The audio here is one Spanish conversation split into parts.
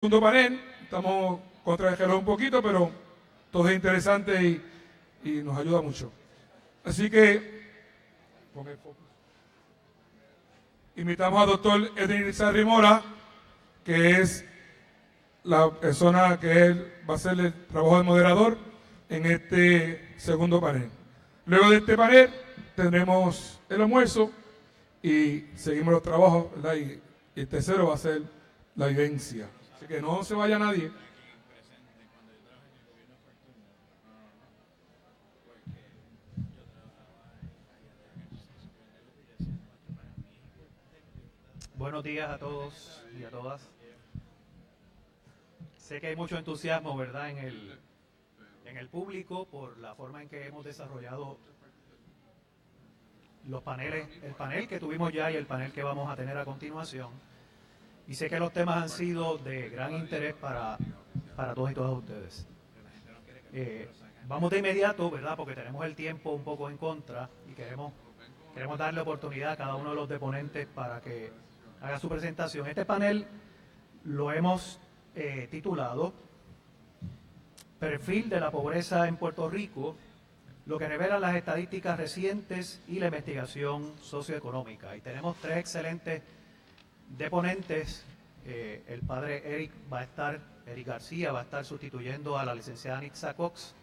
segundo panel. Estamos contrarreloj un poquito, pero todo es interesante y nos ayuda mucho. Así que pon el foco. Invitamos al doctor Edwin Sarri Mora, que es la persona que él va a hacer el trabajo de moderador en este segundo panel. Luego de este panel tendremos el almuerzo y seguimos los trabajos, ¿verdad? Y el tercero va a ser la vivencia. Así que no se vaya nadie. Buenos días a todos y a todas. Sé que hay mucho entusiasmo, ¿verdad?, en el público por la forma en que hemos desarrollado los paneles, el panel que tuvimos ya y el panel que vamos a tener a continuación. Y sé que los temas han sido de gran interés para todos y todas ustedes. Vamos de inmediato, ¿verdad?, porque tenemos el tiempo un poco en contra y queremos darle oportunidad a cada uno de los deponentes para que haga su presentación. Este panel lo hemos titulado Perfil de la pobreza en Puerto Rico, lo que revelan las estadísticas recientes y la investigación socioeconómica. Y tenemos tres excelentes deponentes. El padre Eric García va a estar sustituyendo a la licenciada Nixa Cox,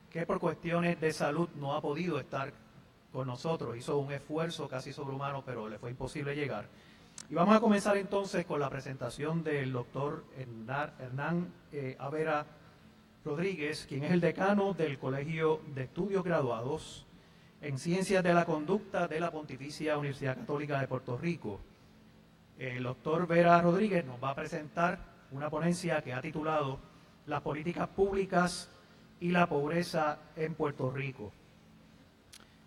que por cuestiones de salud no ha podido estar con nosotros. Hizo un esfuerzo casi sobrehumano, pero le fue imposible llegar. Y vamos a comenzar entonces con la presentación del doctor Hernán Avera Rodríguez, quien es el decano del Colegio de Estudios Graduados en Ciencias de la Conducta de la Pontificia Universidad Católica de Puerto Rico. El doctor Vera Rodríguez nos va a presentar una ponencia que ha titulado Las políticas públicas y la pobreza en Puerto Rico.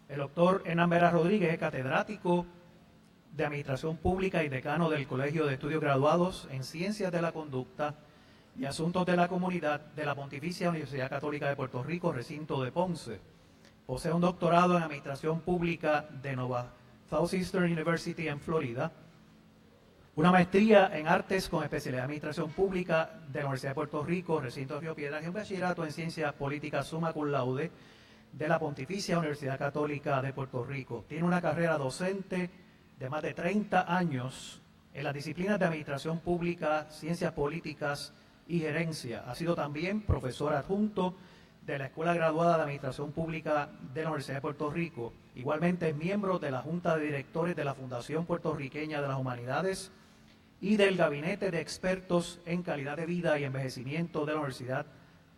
El doctor Hernán Vera Rodríguez es catedrático de Administración Pública y decano del Colegio de Estudios Graduados en Ciencias de la Conducta y Asuntos de la Comunidad de la Pontificia Universidad Católica de Puerto Rico, recinto de Ponce. Posee un doctorado en Administración Pública de Nova Southeastern University en Florida, una maestría en Artes con especialidad en Administración Pública de la Universidad de Puerto Rico, recinto de Río Piedras, y un bachillerato en Ciencias Políticas summa cum laude de la Pontificia Universidad Católica de Puerto Rico. Tiene una carrera docente de más de 30 años en las disciplinas de Administración Pública, Ciencias Políticas y Gerencia. Ha sido también profesor adjunto de la Escuela Graduada de Administración Pública de la Universidad de Puerto Rico. Igualmente es miembro de la Junta de Directores de la Fundación Puertorriqueña de las Humanidades y del Gabinete de Expertos en Calidad de Vida y Envejecimiento de la Universidad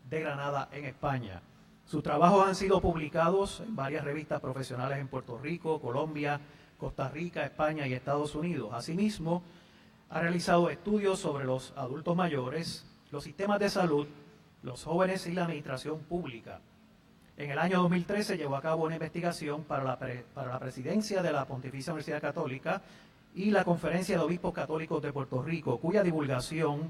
de Granada en España. Sus trabajos han sido publicados en varias revistas profesionales en Puerto Rico, Colombia, Costa Rica, España y Estados Unidos. Asimismo, ha realizado estudios sobre los adultos mayores, los sistemas de salud, los jóvenes y la administración pública. En el año 2013 llevó a cabo una investigación para la presidencia de la Pontificia Universidad Católica y la Conferencia de Obispos Católicos de Puerto Rico, cuya divulgación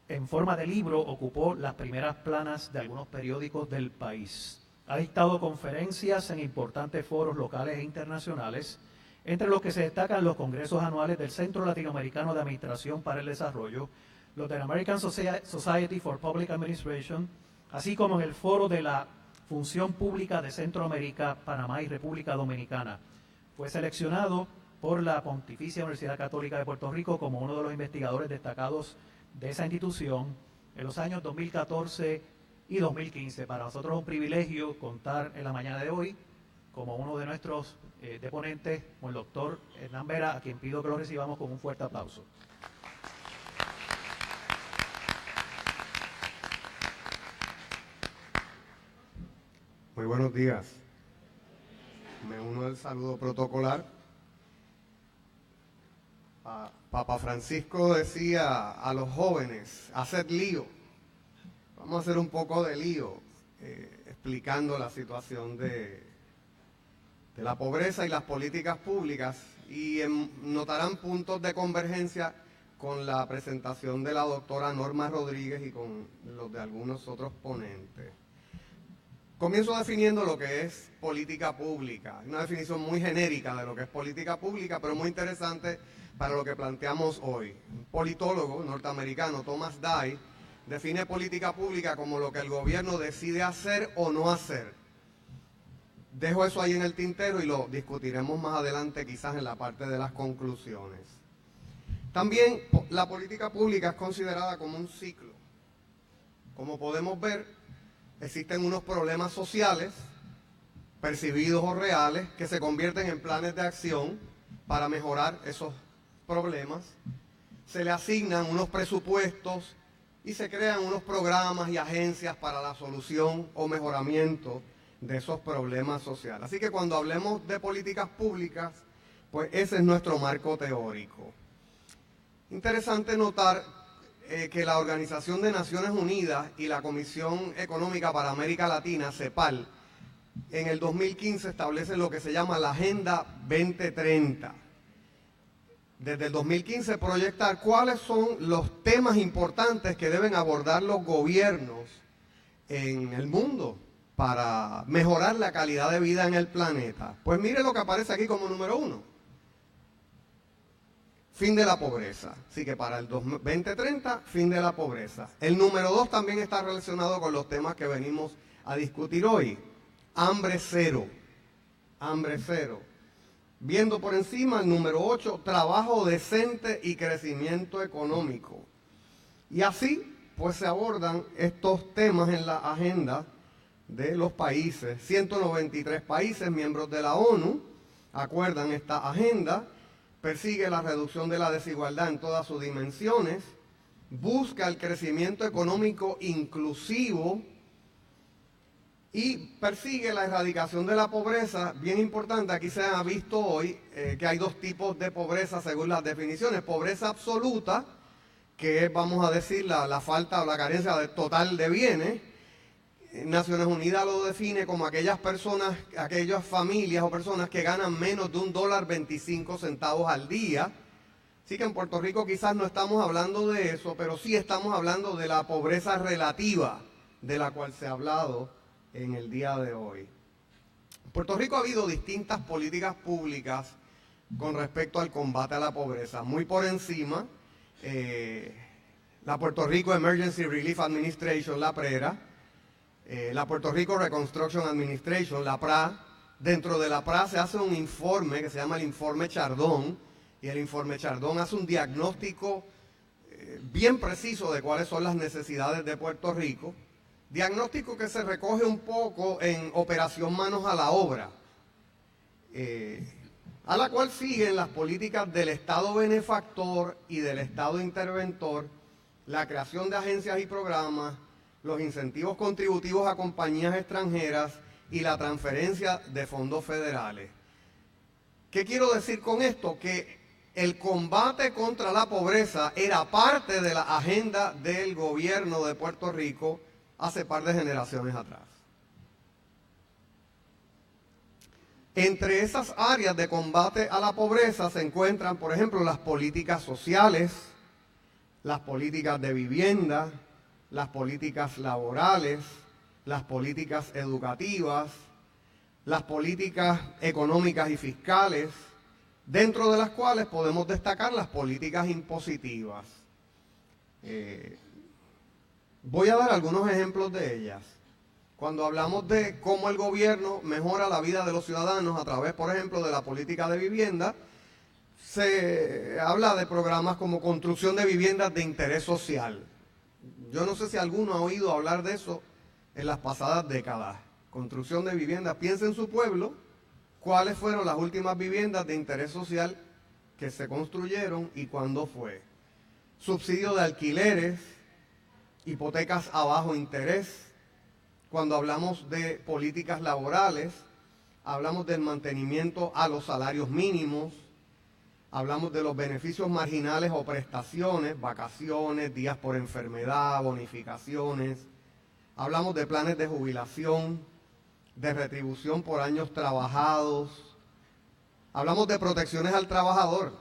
en forma de libro ocupó las primeras planas de algunos periódicos del país. Ha dictado conferencias en importantes foros locales e internacionales, entre los que se destacan los congresos anuales del Centro Latinoamericano de Administración para el Desarrollo, los del American Society for Public Administration, así como en el foro de la Función Pública de Centroamérica, Panamá y República Dominicana. Fue seleccionado por la Pontificia Universidad Católica de Puerto Rico como uno de los investigadores destacados de esa institución en los años 2014 y 2015. Para nosotros es un privilegio contar en la mañana de hoy como uno de nuestros deponentes, con el doctor Hernán Vera, a quien pido que lo recibamos con un fuerte aplauso. Muy buenos días. Me uno al saludo protocolar. Papa Francisco decía a los jóvenes, haced lío. Vamos a hacer un poco de lío, explicando la situación de la pobreza y las políticas públicas, y notarán puntos de convergencia con la presentación de la doctora Norma Rodríguez y con los de algunos otros ponentes. Comienzo definiendo lo que es política pública, una definición muy genérica de lo que es política pública, pero muy interesante para lo que planteamos hoy. Un politólogo norteamericano, Thomas Dye, define política pública como lo que el gobierno decide hacer o no hacer. Dejo eso ahí en el tintero y lo discutiremos más adelante, quizás en la parte de las conclusiones. También la política pública es considerada como un ciclo. Como podemos ver, existen unos problemas sociales, percibidos o reales, que se convierten en planes de acción para mejorar esos problemas. Se le asignan unos presupuestos y se crean unos programas y agencias para la solución o mejoramiento de esos problemas sociales. Así que cuando hablemos de políticas públicas, pues ese es nuestro marco teórico. Interesante notar que la Organización de Naciones Unidas y la Comisión Económica para América Latina, CEPAL, en el 2015 establecen lo que se llama la Agenda 2030. Desde el 2015 proyectar cuáles son los temas importantes que deben abordar los gobiernos en el mundo para mejorar la calidad de vida en el planeta. Pues mire lo que aparece aquí como número 1. Fin de la pobreza. Así que para el 2030, fin de la pobreza. El número 2 también está relacionado con los temas que venimos a discutir hoy. Hambre cero. Hambre cero. Viendo por encima el número 8, trabajo decente y crecimiento económico. Y así, pues se abordan estos temas en la agenda de los países. 193 países miembros de la ONU acuerdan esta agenda. Persigue la reducción de la desigualdad en todas sus dimensiones, busca el crecimiento económico inclusivo y persigue la erradicación de la pobreza. Bien importante, aquí se ha visto hoy que hay dos tipos de pobreza según las definiciones. Pobreza absoluta, que es, vamos a decir, la falta o la carencia total de bienes. Naciones Unidas lo define como aquellas personas, aquellas familias o personas que ganan menos de $1.25 al día. Así que en Puerto Rico quizás no estamos hablando de eso, pero sí estamos hablando de la pobreza relativa de la cual se ha hablado en el día de hoy. En Puerto Rico ha habido distintas políticas públicas con respecto al combate a la pobreza. Muy por encima, la Puerto Rico Emergency Relief Administration, la PRERA, la Puerto Rico Reconstruction Administration, la PRA. Dentro de la PRA se hace un informe que se llama el Informe Chardón, y el Informe Chardón hace un diagnóstico bien preciso de cuáles son las necesidades de Puerto Rico, diagnóstico que se recoge un poco en Operación Manos a la Obra, a la cual siguen las políticas del Estado benefactor y del Estado interventor, la creación de agencias y programas, los incentivos contributivos a compañías extranjeras y la transferencia de fondos federales. ¿Qué quiero decir con esto? Que el combate contra la pobreza era parte de la agenda del gobierno de Puerto Rico hace par de generaciones atrás. Entre esas áreas de combate a la pobreza se encuentran, por ejemplo, las políticas sociales, las políticas de vivienda, las políticas laborales, las políticas educativas, las políticas económicas y fiscales, dentro de las cuales podemos destacar las políticas impositivas. Voy a dar algunos ejemplos de ellas. Cuando hablamos de cómo el gobierno mejora la vida de los ciudadanos a través, por ejemplo, de la política de vivienda, se habla de programas como construcción de viviendas de interés social. Yo no sé si alguno ha oído hablar de eso en las pasadas décadas. Construcción de viviendas. Piensa en su pueblo, cuáles fueron las últimas viviendas de interés social que se construyeron y cuándo fue. Subsidio de alquileres, hipotecas a bajo interés. Cuando hablamos de políticas laborales, hablamos del mantenimiento a los salarios mínimos, hablamos de los beneficios marginales o prestaciones, vacaciones, días por enfermedad, bonificaciones. Hablamos de planes de jubilación, de retribución por años trabajados. Hablamos de protecciones al trabajador,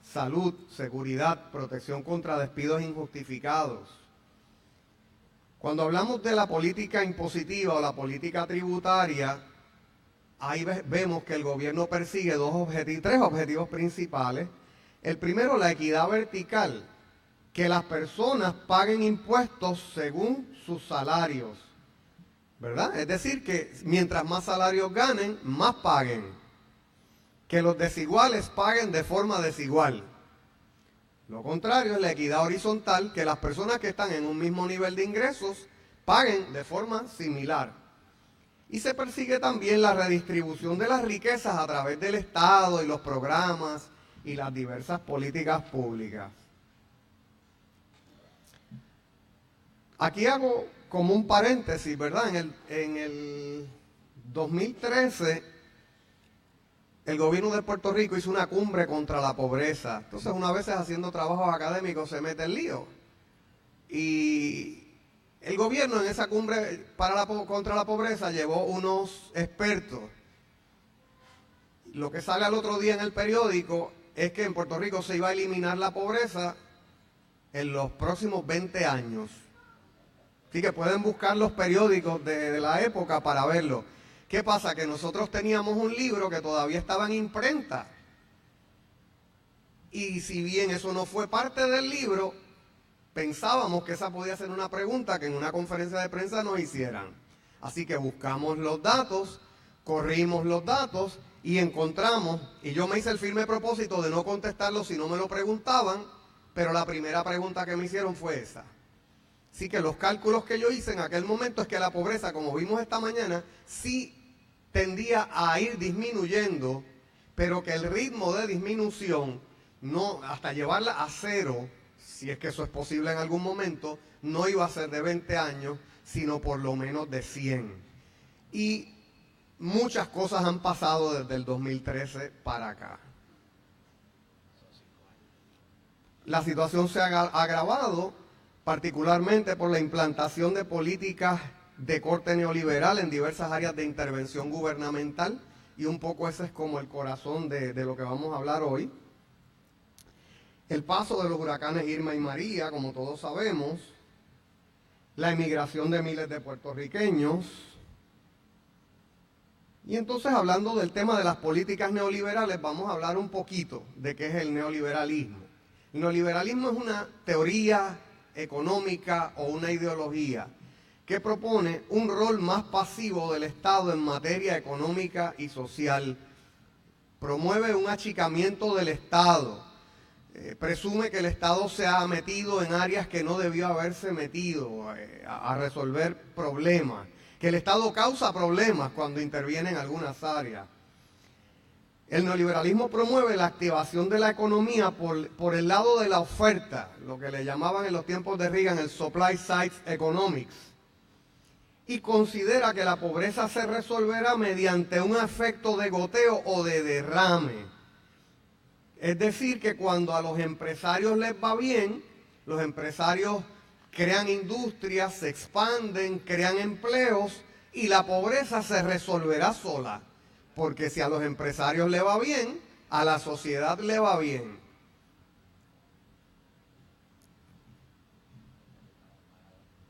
salud, seguridad, protección contra despidos injustificados. Cuando hablamos de la política impositiva o la política tributaria, ahí vemos que el gobierno persigue tres objetivos principales, El primero, la equidad vertical, que las personas paguen impuestos según sus salarios, ¿verdad? Es decir, que mientras más salarios ganen, más paguen. Que los desiguales paguen de forma desigual. Lo contrario es la equidad horizontal, que las personas que están en un mismo nivel de ingresos paguen de forma similar. Y se persigue también la redistribución de las riquezas a través del Estado y los programas y las diversas políticas públicas. Aquí hago como un paréntesis, ¿verdad? En el 2013, el gobierno de Puerto Rico hizo una cumbre contra la pobreza. Entonces, una vez haciendo trabajos académicos se mete en lío. Y el gobierno en esa cumbre contra la pobreza llevó unos expertos. Lo que sale al otro día en el periódico es que en Puerto Rico se iba a eliminar la pobreza en los próximos 20 años. Así que pueden buscar los periódicos de la época para verlo. ¿Qué pasa? Que nosotros teníamos un libro que todavía estaba en imprenta. Y si bien eso no fue parte del libro, pensábamos que esa podía ser una pregunta que en una conferencia de prensa nos hicieran. Así que buscamos los datos, corrimos los datos y encontramos, y yo me hice el firme propósito de no contestarlo si no me lo preguntaban, pero la primera pregunta que me hicieron fue esa. Así que los cálculos que yo hice en aquel momento es que la pobreza, como vimos esta mañana, sí tendía a ir disminuyendo, pero que el ritmo de disminución, no hasta llevarla a cero, si es que eso es posible en algún momento, no iba a ser de 20 años, sino por lo menos de 100. Y muchas cosas han pasado desde el 2013 para acá. La situación se ha agravado, particularmente por la implantación de políticas de corte neoliberal en diversas áreas de intervención gubernamental, y un poco ese es como el corazón de lo que vamos a hablar hoy. El paso de los huracanes Irma y María, como todos sabemos, la emigración de miles de puertorriqueños. Y entonces, hablando del tema de las políticas neoliberales, vamos a hablar un poquito de qué es el neoliberalismo. El neoliberalismo es una teoría económica o una ideología que propone un rol más pasivo del Estado en materia económica y social. Promueve un achicamiento del Estado. Presume que el Estado se ha metido en áreas que no debió haberse metido a resolver problemas. Que el Estado causa problemas cuando interviene en algunas áreas. El neoliberalismo promueve la activación de la economía por el lado de la oferta, lo que le llamaban en los tiempos de Reagan el supply side economics, y considera que la pobreza se resolverá mediante un efecto de goteo o de derrame. Es decir, que cuando a los empresarios les va bien, los empresarios crean industrias, se expanden, crean empleos y la pobreza se resolverá sola. Porque si a los empresarios le va bien, a la sociedad le va bien.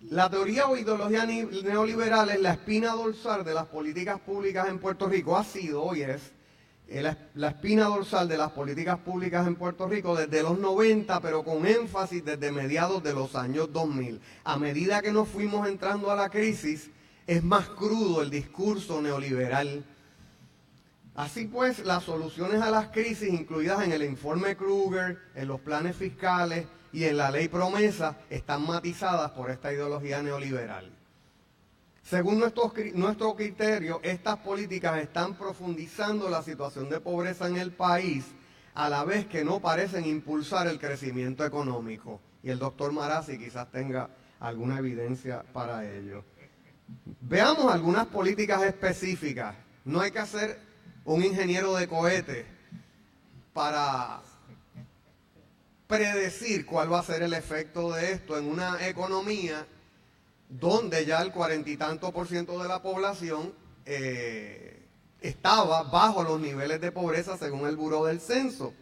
La teoría o ideología neoliberal es la espina dorsal de las políticas públicas en Puerto Rico. Ha sido y es la espina dorsal de las políticas públicas en Puerto Rico desde los 90, pero con énfasis desde mediados de los años 2000. A medida que nos fuimos entrando a la crisis, es más crudo el discurso neoliberal. Así pues, las soluciones a las crisis incluidas en el informe Kruger, en los planes fiscales y en la ley promesa están matizadas por esta ideología neoliberal. Según nuestro criterio, estas políticas están profundizando la situación de pobreza en el país, a la vez que no parecen impulsar el crecimiento económico. Y el doctor Marazzi quizás tenga alguna evidencia para ello. Veamos algunas políticas específicas. No hay que ser un ingeniero de cohetes para predecir cuál va a ser el efecto de esto en una economía donde ya el 40 y tanto % de la población estaba bajo los niveles de pobreza según el Buró del Censo.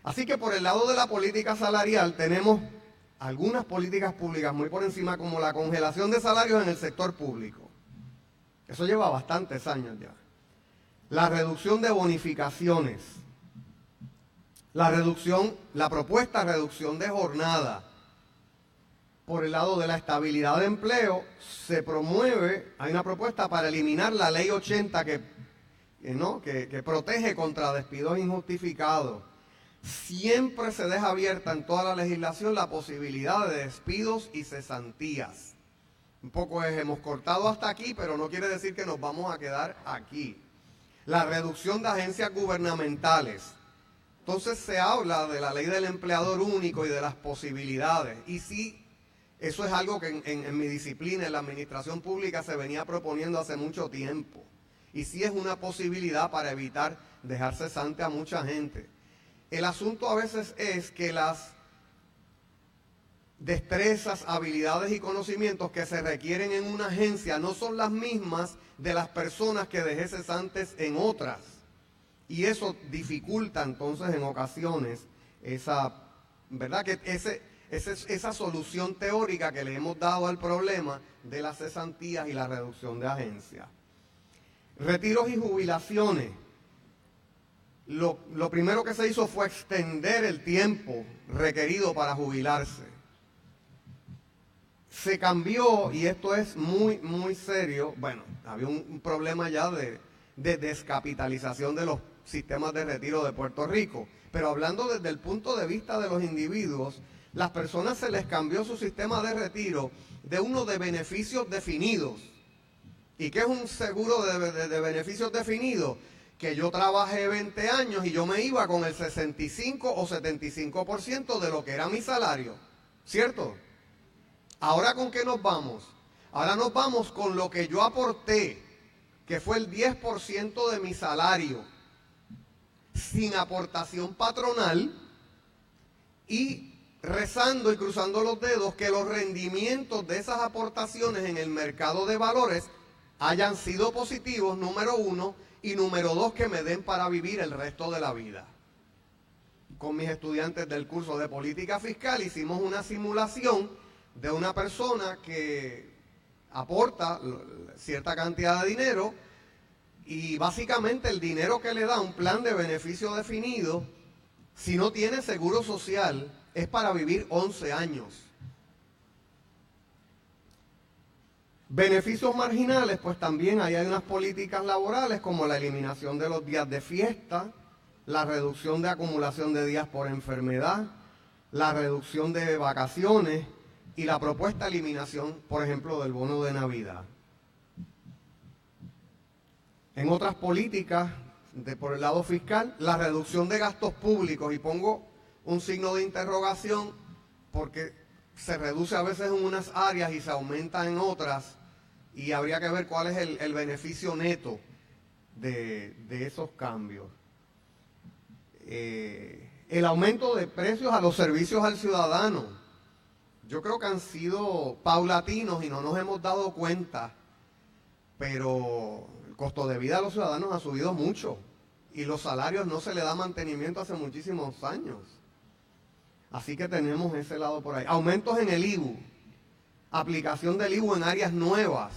Así que por el lado de la política salarial tenemos algunas políticas públicas muy por encima, como la congelación de salarios en el sector público. Eso lleva bastantes años ya. La reducción de bonificaciones. La propuesta reducción de jornada por el lado de la estabilidad de empleo se promueve, hay una propuesta para eliminar la ley 80 que protege contra despidos injustificados. Siempre se deja abierta en toda la legislación la posibilidad de despidos y cesantías. Un poco hemos cortado hasta aquí, pero no quiere decir que nos vamos a quedar aquí. La reducción de agencias gubernamentales. Entonces se habla de la ley del empleador único y de las posibilidades. Y sí, eso es algo que en mi disciplina, en la administración pública, se venía proponiendo hace mucho tiempo. Y sí es una posibilidad para evitar dejar cesante a mucha gente. El asunto a veces es que las destrezas, habilidades y conocimientos que se requieren en una agencia no son las mismas de las personas que dejé cesantes en otras. Y eso dificulta entonces en ocasiones esa solución teórica que le hemos dado al problema de las cesantías y la reducción de agencias. Retiros y jubilaciones. Lo primero que se hizo fue extender el tiempo requerido para jubilarse. Se cambió, y esto es muy, muy serio, bueno, había un problema ya de descapitalización de los sistemas de retiro de Puerto Rico, pero hablando desde el punto de vista de los individuos, las personas se les cambió su sistema de retiro de uno de beneficios definidos. ¿Y qué es un seguro de beneficios definidos? Que yo trabajé 20 años y yo me iba con el 65 o 75% de lo que era mi salario, ¿cierto? ¿Ahora con qué nos vamos? Ahora nos vamos con lo que yo aporté, que fue el 10% de mi salario, sin aportación patronal, y rezando y cruzando los dedos que los rendimientos de esas aportaciones en el mercado de valores hayan sido positivos, número uno, y número dos, que me den para vivir el resto de la vida. Con mis estudiantes del curso de política fiscal hicimos una simulación de una persona que aporta cierta cantidad de dinero y básicamente el dinero que le da un plan de beneficio definido, si no tiene seguro social, es para vivir 11 años. Beneficios marginales, pues también ahí hay unas políticas laborales como la eliminación de los días de fiesta, la reducción de acumulación de días por enfermedad, la reducción de vacaciones y la propuesta eliminación, por ejemplo, del bono de Navidad. En otras políticas, por el lado fiscal, la reducción de gastos públicos, y pongo un signo de interrogación porque se reduce a veces en unas áreas y se aumenta en otras, y habría que ver cuál es el beneficio neto de esos cambios. El aumento de precios a los servicios al ciudadano. Yo creo que han sido paulatinos y no nos hemos dado cuenta, pero el costo de vida de los ciudadanos ha subido mucho y los salarios no se le da mantenimiento hace muchísimos años. Así que tenemos ese lado por ahí. Aumentos en el IBU, aplicación del IBU en áreas nuevas.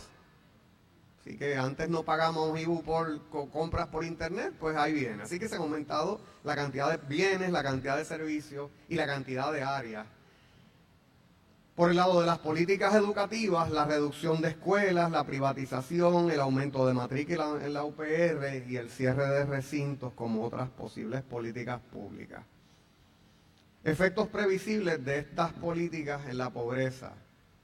Así que antes no pagamos IBU por compras por internet, pues ahí viene. Así que se ha aumentado la cantidad de bienes, la cantidad de servicios y la cantidad de áreas. Por el lado de las políticas educativas, la reducción de escuelas, la privatización, el aumento de matrícula en la UPR y el cierre de recintos como otras posibles políticas públicas. Efectos previsibles de estas políticas en la pobreza.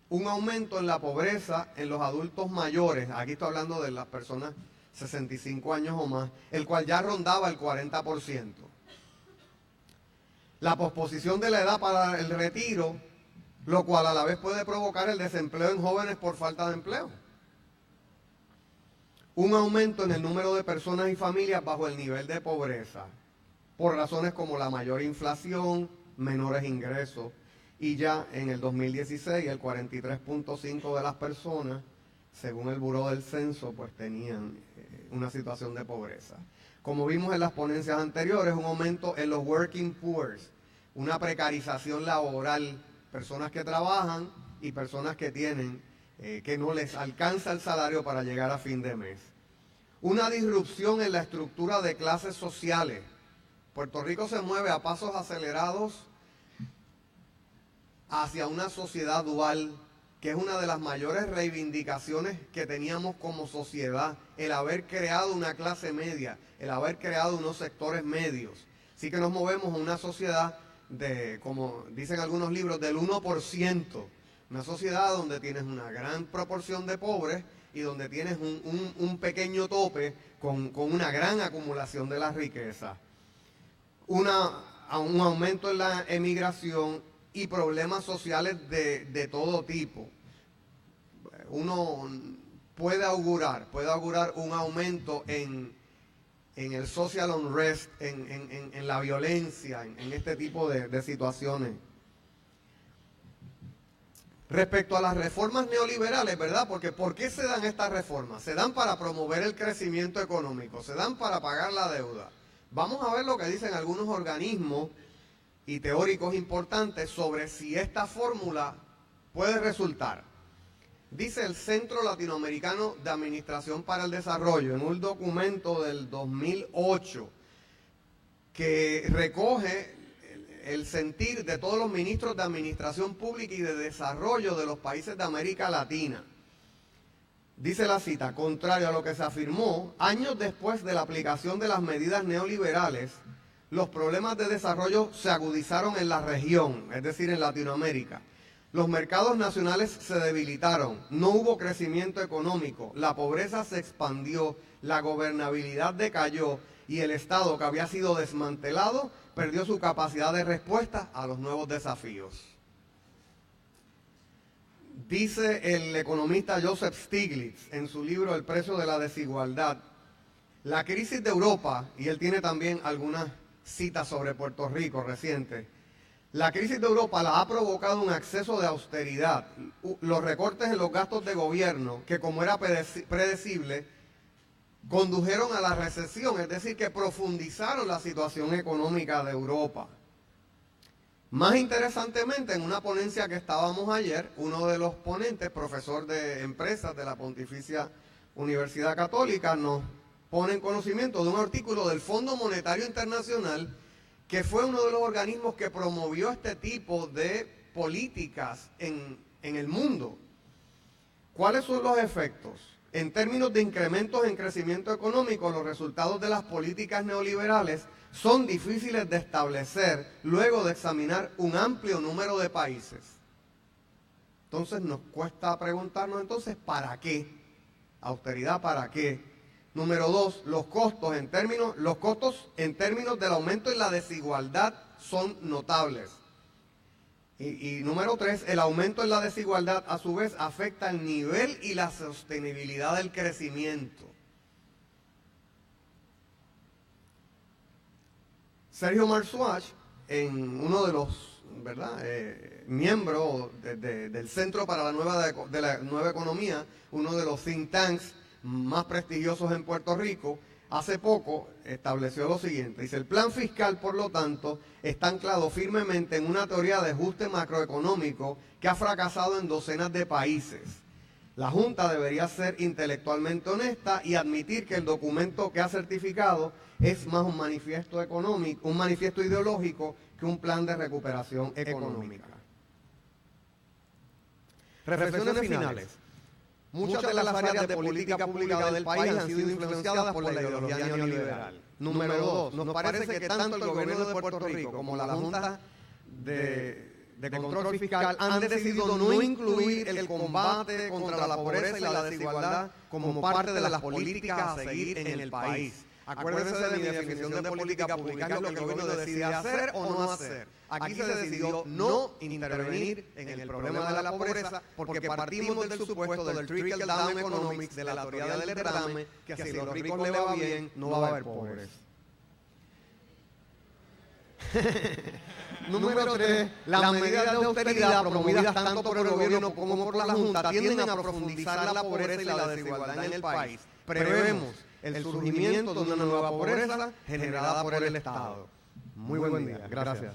Un aumento en la pobreza en los adultos mayores, aquí estoy hablando de las personas 65 años o más, el cual ya rondaba el 40%. La posposición de la edad para el retiro, lo cual a la vez puede provocar el desempleo en jóvenes por falta de empleo. Un aumento en el número de personas y familias bajo el nivel de pobreza, por razones como la mayor inflación, menores ingresos, y ya en el 2016 el 43.5% de las personas, según el Buró del Censo, pues tenían una situación de pobreza. Como vimos en las ponencias anteriores, un aumento en los working poor, una precarización laboral, personas que trabajan y personas que tienen, que no les alcanza el salario para llegar a fin de mes. Una disrupción en la estructura de clases sociales, Puerto Rico se mueve a pasos acelerados hacia una sociedad dual, que es una de las mayores reivindicaciones que teníamos como sociedad, el haber creado una clase media, el haber creado unos sectores medios. Así que nos movemos a una sociedad de, como dicen algunos libros, del 1%, una sociedad donde tienes una gran proporción de pobres y donde tienes un pequeño tope con una gran acumulación de la riqueza. Un aumento en la emigración y problemas sociales de todo tipo. Uno puede augurar un aumento en el social unrest, en la violencia, en este tipo de situaciones. Respecto a las reformas neoliberales, ¿verdad? Porque ¿por qué se dan estas reformas? Se dan para promover el crecimiento económico, se dan para pagar la deuda. Vamos a ver lo que dicen algunos organismos y teóricos importantes sobre si esta fórmula puede resultar. Dice el Centro Latinoamericano de Administración para el Desarrollo en un documento del 2008 que recoge el sentir de todos los ministros de Administración Pública y de Desarrollo de los países de América Latina. Dice la cita: contrario a lo que se afirmó, años después de la aplicación de las medidas neoliberales, los problemas de desarrollo se agudizaron en la región, es decir, en Latinoamérica. Los mercados nacionales se debilitaron, no hubo crecimiento económico, la pobreza se expandió, la gobernabilidad decayó y el Estado, que había sido desmantelado, perdió su capacidad de respuesta a los nuevos desafíos. Dice el economista Joseph Stiglitz en su libro El precio de la desigualdad, la crisis de Europa, y él tiene también algunas citas sobre Puerto Rico recientes, la crisis de Europa la ha provocado un exceso de austeridad, los recortes en los gastos de gobierno, que como era predecible, condujeron a la recesión, es decir, que profundizaron la situación económica de Europa. Más interesantemente, en una ponencia que estábamos ayer, uno de los ponentes, profesor de empresas de la Pontificia Universidad Católica, nos pone en conocimiento de un artículo del Fondo Monetario Internacional, que fue uno de los organismos que promovió este tipo de políticas en el mundo. ¿Cuáles son los efectos? En términos de incrementos en crecimiento económico, los resultados de las políticas neoliberales son difíciles de establecer luego de examinar un amplio número de países. Entonces nos cuesta preguntarnos entonces, ¿para qué? Austeridad, ¿para qué? Número 2, los costos en términos del aumento en la desigualdad son notables. Y número 3, el aumento en la desigualdad a su vez afecta el nivel y la sostenibilidad del crecimiento. Sergio Marzuach, en uno de los miembros del Centro para la Nueva Economía, uno de los think tanks más prestigiosos en Puerto Rico, hace poco estableció lo siguiente. Dice: el plan fiscal, por lo tanto, está anclado firmemente en una teoría de ajuste macroeconómico que ha fracasado en docenas de países. La Junta debería ser intelectualmente honesta y admitir que el documento que ha certificado es más un manifiesto económico, un manifiesto ideológico que un plan de recuperación económica. Reflexiones finales. Muchas de las áreas de política pública del país han sido influenciadas por la ideología neoliberal. Número 2, nos parece que tanto el gobierno de Puerto Rico como la Junta de Control Fiscal han decidido no incluir el combate contra la pobreza y la desigualdad como parte de las políticas a seguir en el país. Acuérdense de mi definición de política pública, es lo que el gobierno decide hacer o no hacer. Aquí se decidió no intervenir en el problema de la pobreza porque partimos del supuesto del trickle down economics, de la teoría del derrame, que si a los ricos le va bien, no va a haber pobres. Número 3, las medidas de austeridad promovidas tanto por el gobierno como por la Junta tienden a profundizar la pobreza y la desigualdad en el país. Prevemos el surgimiento de una nueva pobreza generada por el Estado. Muy buen día. Gracias.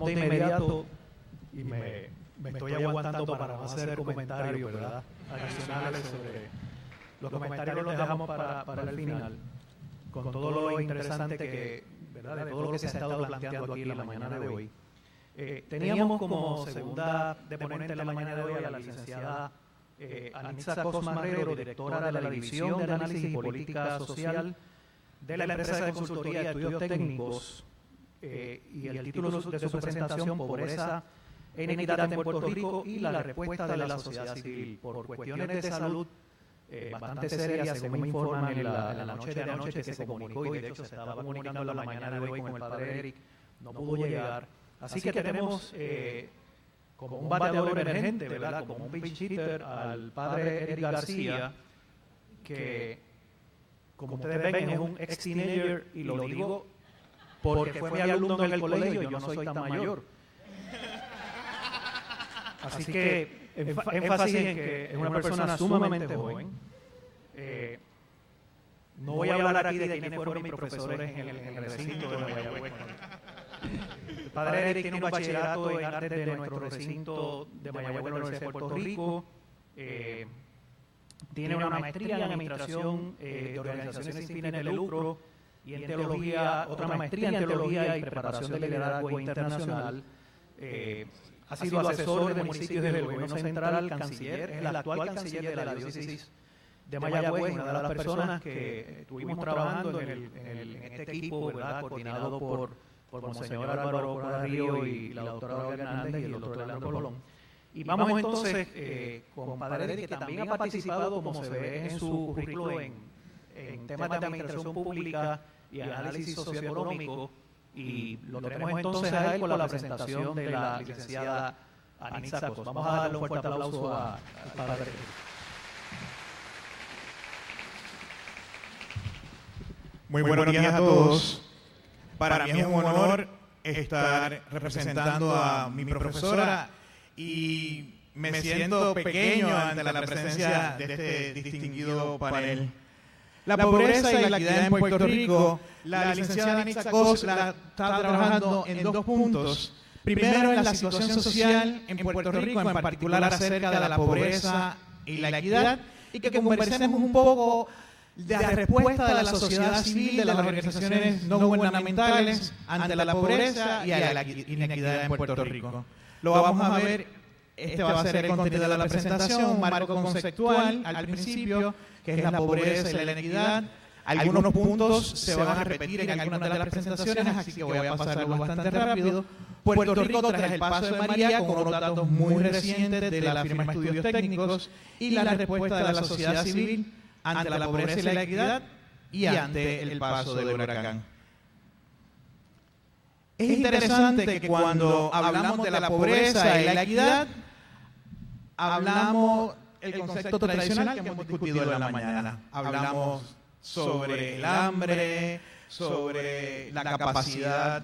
vamos de inmediato, y me estoy aguantando para no hacer comentarios, ¿verdad?, adicionales sobre los comentarios los dejamos para el final, con todo lo interesante que, ¿verdad?, de todo lo que se ha estado planteando aquí en la mañana de hoy. Teníamos como segunda deponente en la mañana de hoy a la licenciada Anitza Cos Marrero, directora de la División de Análisis y Política Social de la empresa de consultoría de estudios técnicos, y el título de su presentación, Pobreza en Equidad en Puerto Rico y la respuesta de la sociedad civil por cuestiones de salud bastante serias, según me informan en la noche de anoche que se comunicó, y de hecho se estaba comunicando en la mañana de hoy con el padre Eric, no pudo llegar. Así que tenemos como un bateador emergente, ¿verdad?, como un pinch hitter al padre Eric García, que, como ustedes ven, es un ex-teenager, y lo digo porque fue mi alumno en el colegio, yo no soy tan mayor. Así que énfasis en que es una persona sumamente joven. No voy a hablar aquí de quiénes fueron mis profesores en el recinto de Mayagüez. El padre Eric tiene un bachillerato en artes de nuestro recinto de Mayagüez de la Universidad de Puerto Rico. Tiene una maestría en administración de organizaciones sin fines de lucro y en teología, otra maestría en teología y preparación de liderazgo internacional. Ha sido asesor de municipios del gobierno central, canciller, es el actual canciller de la diócesis de Mayagüez, una de las personas que estuvimos trabajando en este equipo, ¿verdad?, coordinado por Monseñor Álvaro Corrarío y la doctora Olga Hernández y el doctor Leandro Colón. Y vamos entonces con Padre Eric, que también ha participado, como se ve en su currículo, en temas de administración pública y análisis socioeconómico, y lo tenemos entonces a él con la presentación de la licenciada Anitza Cos. Vamos a darle un fuerte aplauso al Padre Eric. Muy buenos días a todos. Para mí es un honor estar representando a mi profesora y me siento pequeño ante la presencia de este distinguido panel. La pobreza y la equidad en Puerto Rico, la licenciada Anitza Cos la está trabajando en 2 puntos. Primero, en la situación social en Puerto Rico, en particular acerca de la pobreza y la equidad, y que conversemos un poco de la respuesta de la sociedad civil, de las organizaciones no gubernamentales ante la pobreza y a la inequidad en Puerto Rico. Lo vamos a ver, este va a ser el contenido de la presentación, un marco conceptual al principio, que es la pobreza y la inequidad. Algunos puntos se van a repetir en algunas de las presentaciones, así que voy a pasarlo bastante rápido. Puerto Rico, tras el paso de María, con unos datos muy recientes de la firma Estudios Técnicos y la respuesta de la sociedad civil ante la pobreza y la equidad y ante el paso del huracán. Es interesante que cuando hablamos de la pobreza y la equidad, hablamos el concepto tradicional que hemos discutido en la mañana. Hablamos sobre el hambre, sobre la capacidad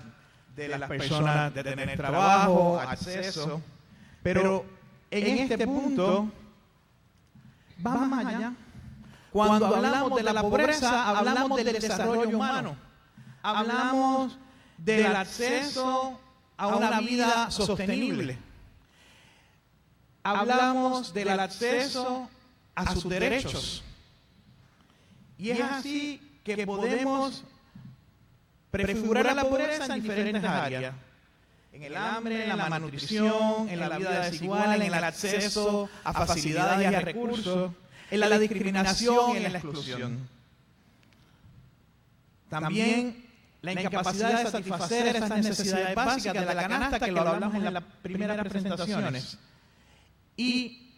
de las personas de tener trabajo, acceso, pero en este punto va más allá. Cuando hablamos de la pobreza, hablamos del desarrollo humano, hablamos del acceso a una vida sostenible, hablamos del acceso a sus derechos. Y es así que podemos prefigurar la pobreza en diferentes áreas. En el hambre, en la malnutrición, en la vida desigual, en el acceso a facilidades y a recursos, en la discriminación y en la exclusión. También la incapacidad de satisfacer estas necesidades básicas de la canasta, que lo hablamos en las primeras presentaciones. Y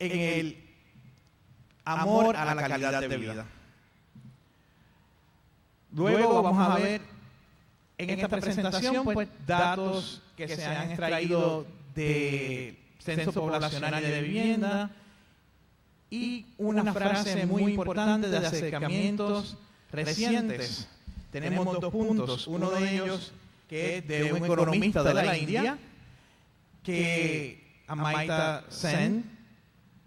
en el amor a la calidad de vida. Luego vamos a ver en esta presentación pues, datos que se han extraído del Censo Poblacional y de Vivienda y una frase muy importante de acercamientos recientes. Tenemos 2 puntos, uno de ellos que es de un economista de la India, que Amartya Sen,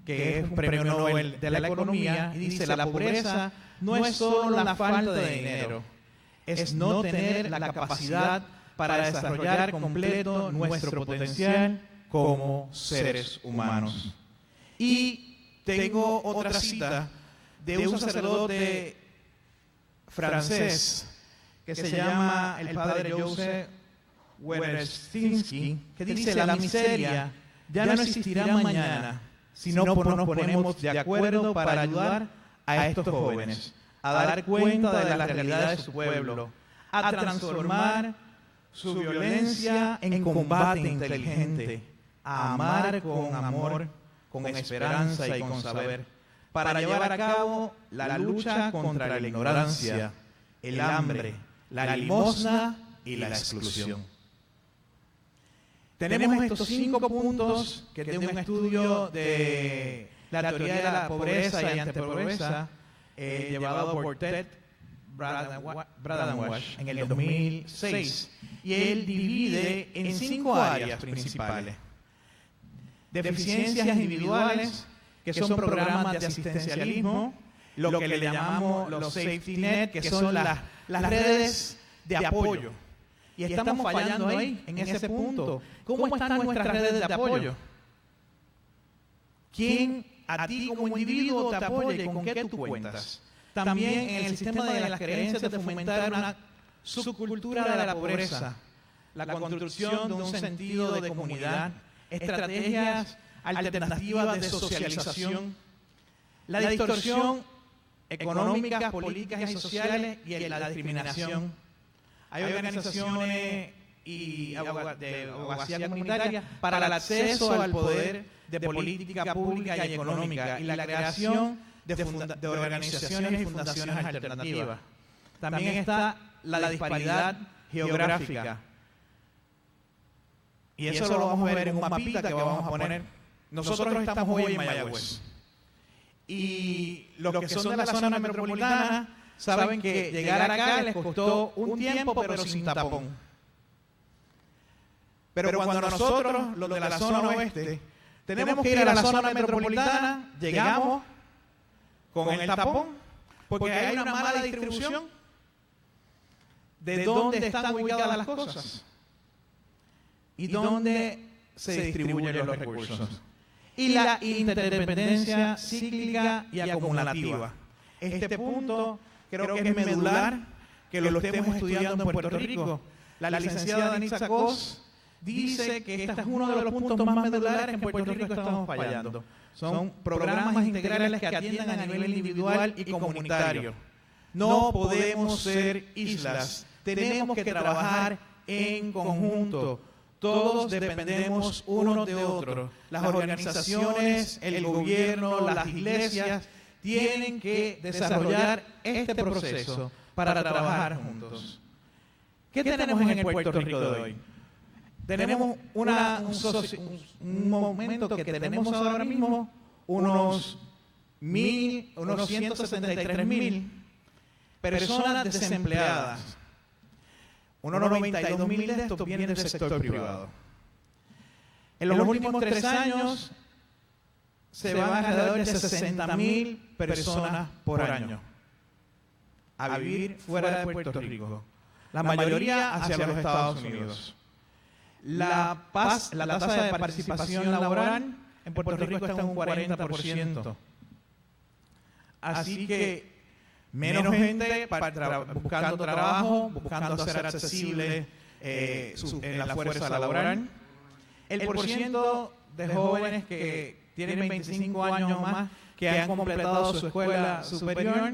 que es un premio Nobel de la economía, y dice: la pobreza no es solo la falta de dinero, es no tener la capacidad para desarrollar completo nuestro potencial como seres humanos. Y tengo otra cita de un sacerdote francés que se llama el padre Joseph Wereszynski, que dice: la miseria ya no existirá mañana si no nos ponemos de acuerdo para ayudar a estos jóvenes a dar cuenta de la realidad de su pueblo, a transformar su violencia en combate inteligente, a amar con amor, con esperanza y con saber, para llevar a cabo la lucha contra la ignorancia, el hambre, la limosna y la exclusión. Tenemos estos 5 puntos que de un estudio de la teoría de la pobreza y antipobreza llevado por Ted Bradamwash en el 2006. Y él divide en 5 áreas principales: deficiencias individuales, que son programas de asistencialismo, lo que le llamamos los safety net, que son las redes de apoyo. Y estamos fallando ahí, en ese punto. ¿Cómo están nuestras redes de apoyo? ¿Quién a ti como individuo te apoya y con qué tú cuentas? También en el sistema de las creencias de fomentar una subcultura de la pobreza, la construcción de un sentido de comunidad, estrategias alternativas de socialización, la distorsión económicas, políticas y sociales y la discriminación. Hay organizaciones de abogacía comunitaria para el acceso al poder de política pública y económica y la creación de organizaciones y fundaciones alternativas. También está la disparidad geográfica. Y eso lo vamos a ver en un mapita que vamos a poner. Nosotros estamos hoy en Mayagüez. Y los que son de la zona metropolitana saben que llegar acá les costó un tiempo, pero sin tapón. Pero cuando nosotros, los de la zona oeste, tenemos que ir a la zona metropolitana, llegamos con el tapón, porque hay una mala distribución de dónde están ubicadas las cosas y dónde se distribuyen los recursos. Y la interdependencia cíclica y acumulativa. Este punto creo que es medular, que lo estemos estudiando en Puerto Rico. La licenciada Danitza Cos dice que este es uno de los puntos más medulares que en Puerto Rico estamos fallando. Son programas integrales que atiendan a nivel individual y comunitario. No podemos ser islas. Tenemos que trabajar en conjunto. Todos dependemos unos de otros. Las organizaciones, el gobierno, las iglesias tienen que desarrollar este proceso para trabajar juntos. ¿Qué tenemos en el Puerto Rico de hoy? Tenemos un momento que tenemos ahora mismo unos 173,000 personas desempleadas. Unos 92,000 de estos vienen del sector privado. En los últimos 3 años se van alrededor de 60,000 personas por año a vivir fuera de Puerto Rico. La mayoría hacia los Estados Unidos. La tasa de participación laboral en Puerto Rico está en un 40%. Así que menos gente buscando trabajo, buscando hacer accesible la fuerza laboral. El porciento de jóvenes que tienen 25 años o más que han completado su escuela superior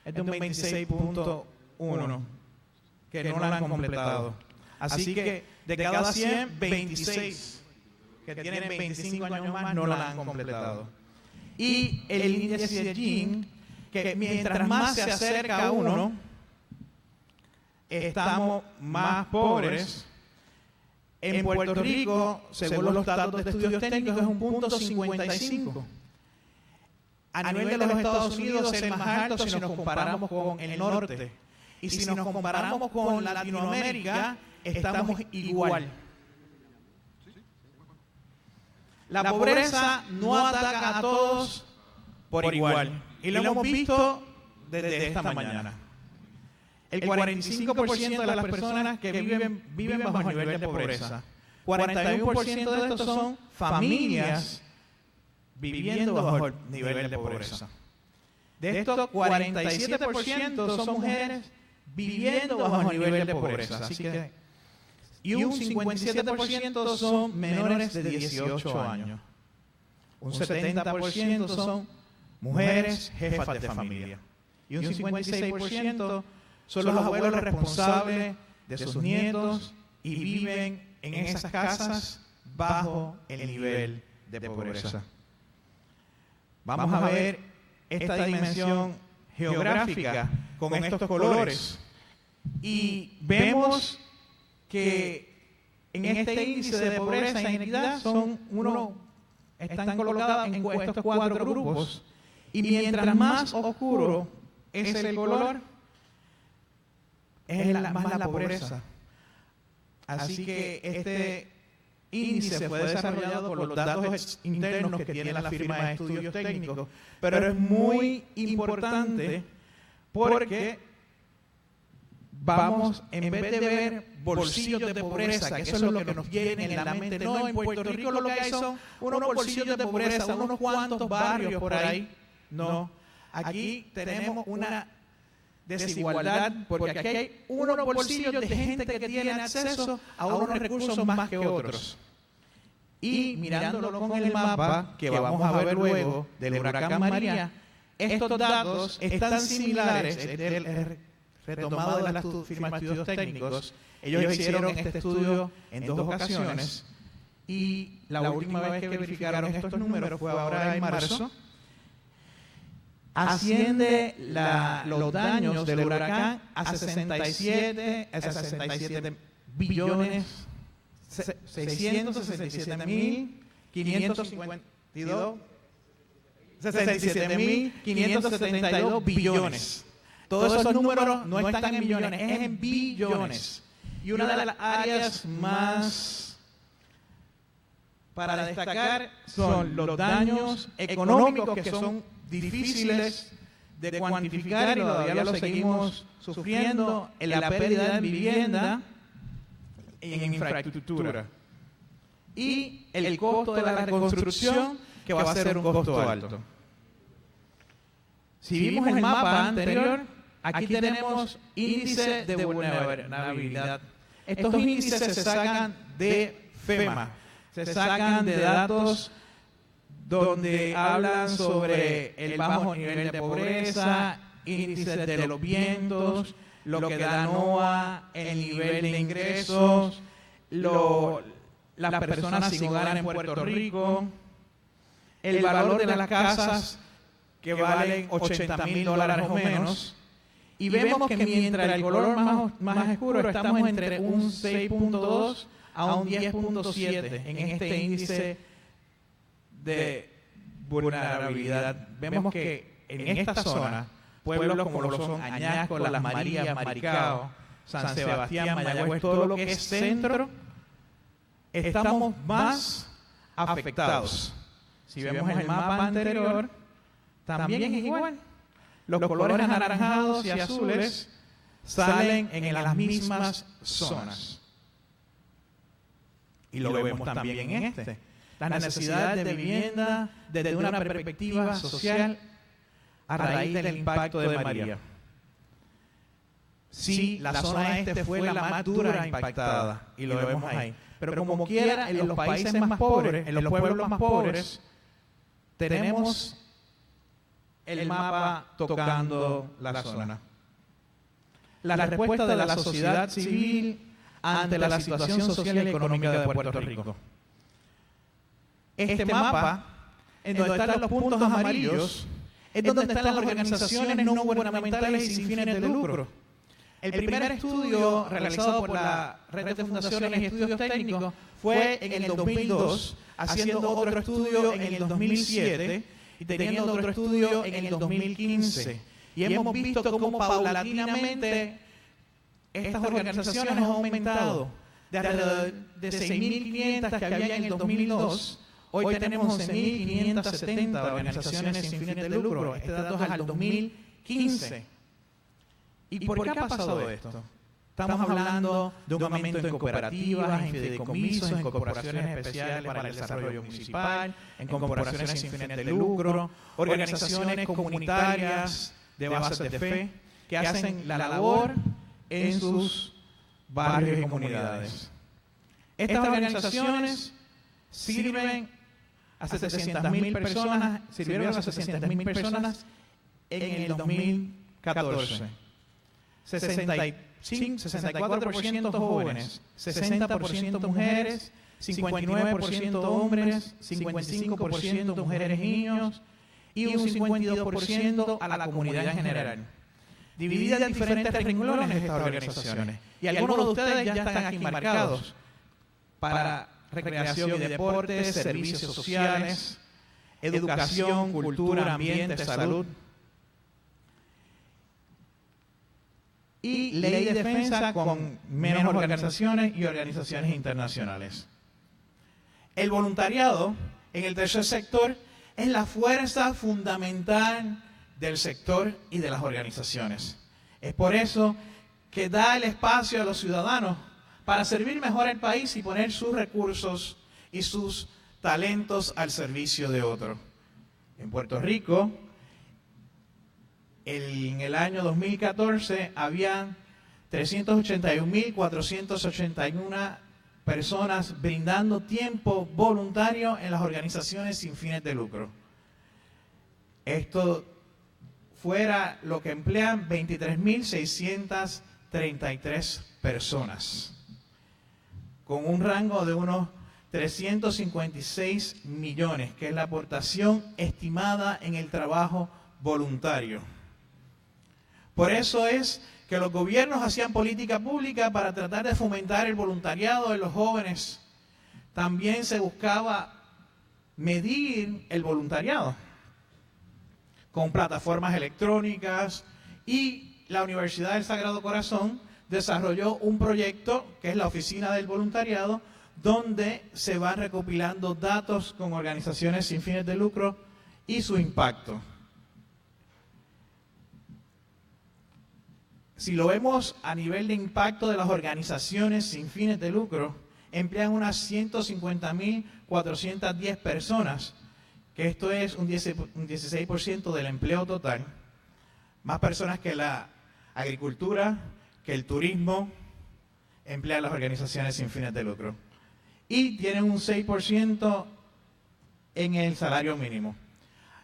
es de un 26.1, que no la han completado. Así que de cada 100, 26 que tienen 25 años más no la han completado. Y el índice de Gini, que mientras más se acerca a uno, estamos más pobres. En Puerto Rico, según los datos de estudios técnicos, es un punto 55. A nivel de los Estados Unidos es el más alto si nos comparamos con el norte. Y si nos comparamos con Latinoamérica, estamos igual. La pobreza no ataca a todos por igual. Y lo hemos visto desde esta mañana. el 45% de las personas que viven bajo el nivel de pobreza. 41% de estos son familias viviendo bajo el nivel de pobreza. De estos, 47% son mujeres viviendo bajo el nivel de pobreza. Así que, y un 57% son menores de 18 años. Un 70% son mujeres jefas de familia. Y un 56% son los abuelos responsables de sus nietos y viven en esas casas bajo el nivel de pobreza. Vamos a ver esta dimensión geográfica con estos colores y vemos que en este índice de pobreza e inequidad están colocados en estos 4 grupos y mientras más oscuro es el color, es más la pobreza. Así que este índice fue desarrollado por los datos internos que tiene la firma de estudios técnicos, pero es muy importante porque vamos, en vez de ver bolsillos de pobreza, que eso es lo que nos viene en la mente, no, en Puerto Rico lo que hay son unos bolsillos de pobreza, unos cuantos barrios por ahí. No, aquí tenemos una desigualdad, porque aquí hay unos bolsillos de gente que tiene acceso a unos recursos más que otros. Y mirándolo con el mapa que vamos a ver luego del huracán María, estos datos están similares, retomado de las firmas de estudios técnicos. Ellos hicieron este estudio en 2 ocasiones y la última vez que verificaron estos números fue ahora en marzo. Asciende los daños del huracán a 67 billones, 67.572 billones. Todos esos números no están en millones, es en billones. Y una de las áreas más para destacar son los daños económicos que son difíciles de cuantificar y todavía lo seguimos sufriendo en la pérdida de vivienda y en infraestructura. Y el costo de la reconstrucción, que va a ser un costo alto. Si vimos el mapa anterior, aquí tenemos índice de vulnerabilidad. Estos índices se sacan de FEMA, se sacan de datos donde hablan sobre el bajo nivel de pobreza, índices de los vientos, lo que da NOAA, el nivel de ingresos, las personas sin hogar en Puerto Rico, el valor de las casas que valen $80,000 o menos, y vemos que mientras el color más oscuro estamos entre un 6.2 a un 10.7 en este índice de vulnerabilidad. Vemos que en esta zona, pueblos como lo son Añasco, Las Marías, Maricao, San Sebastián, Mayagüez, todo lo que es centro, estamos más afectados. Si vemos el mapa anterior, también es igual. Los colores anaranjados y azules salen en las mismas zonas. Y lo vemos también en este. La necesidad de vivienda desde una perspectiva social a raíz del impacto de María. Sí, la zona este fue la más dura impactada y lo vemos ahí. Pero como quiera, en los países más pobres, en los pueblos más pobres, tenemos el mapa tocando la zona. La respuesta de la sociedad civil ante la situación social y económica de Puerto Rico. Este mapa, en donde están los puntos amarillos, es donde están las organizaciones no gubernamentales y sin fines de lucro. El primer estudio realizado por la Red de Fundaciones y Estudios Técnicos fue en el 2002, haciendo otro estudio en el 2007 y teniendo otro estudio en el 2015. Y hemos visto cómo paulatinamente estas organizaciones han aumentado de alrededor de 6.500 que había en el 2002. Hoy tenemos 11.570 organizaciones sin fines de lucro. Este dato es al 2015. ¿Y por qué ha pasado esto? Estamos hablando de un aumento en cooperativas, en fideicomisos, en corporaciones especiales para el desarrollo municipal, en corporaciones sin fines de lucro, organizaciones comunitarias de bases de fe que hacen la labor en sus barrios y comunidades. Estas organizaciones sirven a 700.000 personas, sirvieron a 700.000 personas en el 2014. 64% jóvenes, 60% mujeres, 59% hombres, 55% mujeres y niños y un 52% a la comunidad en general. Divididas en diferentes renglones estas organizaciones. Y algunos de ustedes ya están aquí marcados para recreación y deportes, servicios sociales, educación, cultura, ambiente, salud. Y ley de defensa con menos organizaciones y organizaciones internacionales. El voluntariado en el tercer sector es la fuerza fundamental del sector y de las organizaciones. Es por eso que da el espacio a los ciudadanos para servir mejor al país y poner sus recursos y sus talentos al servicio de otro. En Puerto Rico, en el año 2014, habían 381.481 personas brindando tiempo voluntario en las organizaciones sin fines de lucro. Esto fuera lo que emplean 23.633 personas, con un rango de unos 356 millones, que es la aportación estimada en el trabajo voluntario. Por eso es que los gobiernos hacían política pública para tratar de fomentar el voluntariado de los jóvenes. También se buscaba medir el voluntariado con plataformas electrónicas, y la Universidad del Sagrado Corazón desarrolló un proyecto que es la Oficina del Voluntariado, donde se van recopilando datos con organizaciones sin fines de lucro y su impacto. Si lo vemos a nivel de impacto de las organizaciones sin fines de lucro, emplean unas 150.410 personas, que esto es un 16% del empleo total, más personas que la agricultura, que el turismo, emplean las organizaciones sin fines de lucro. Y tienen un 6% en el salario mínimo.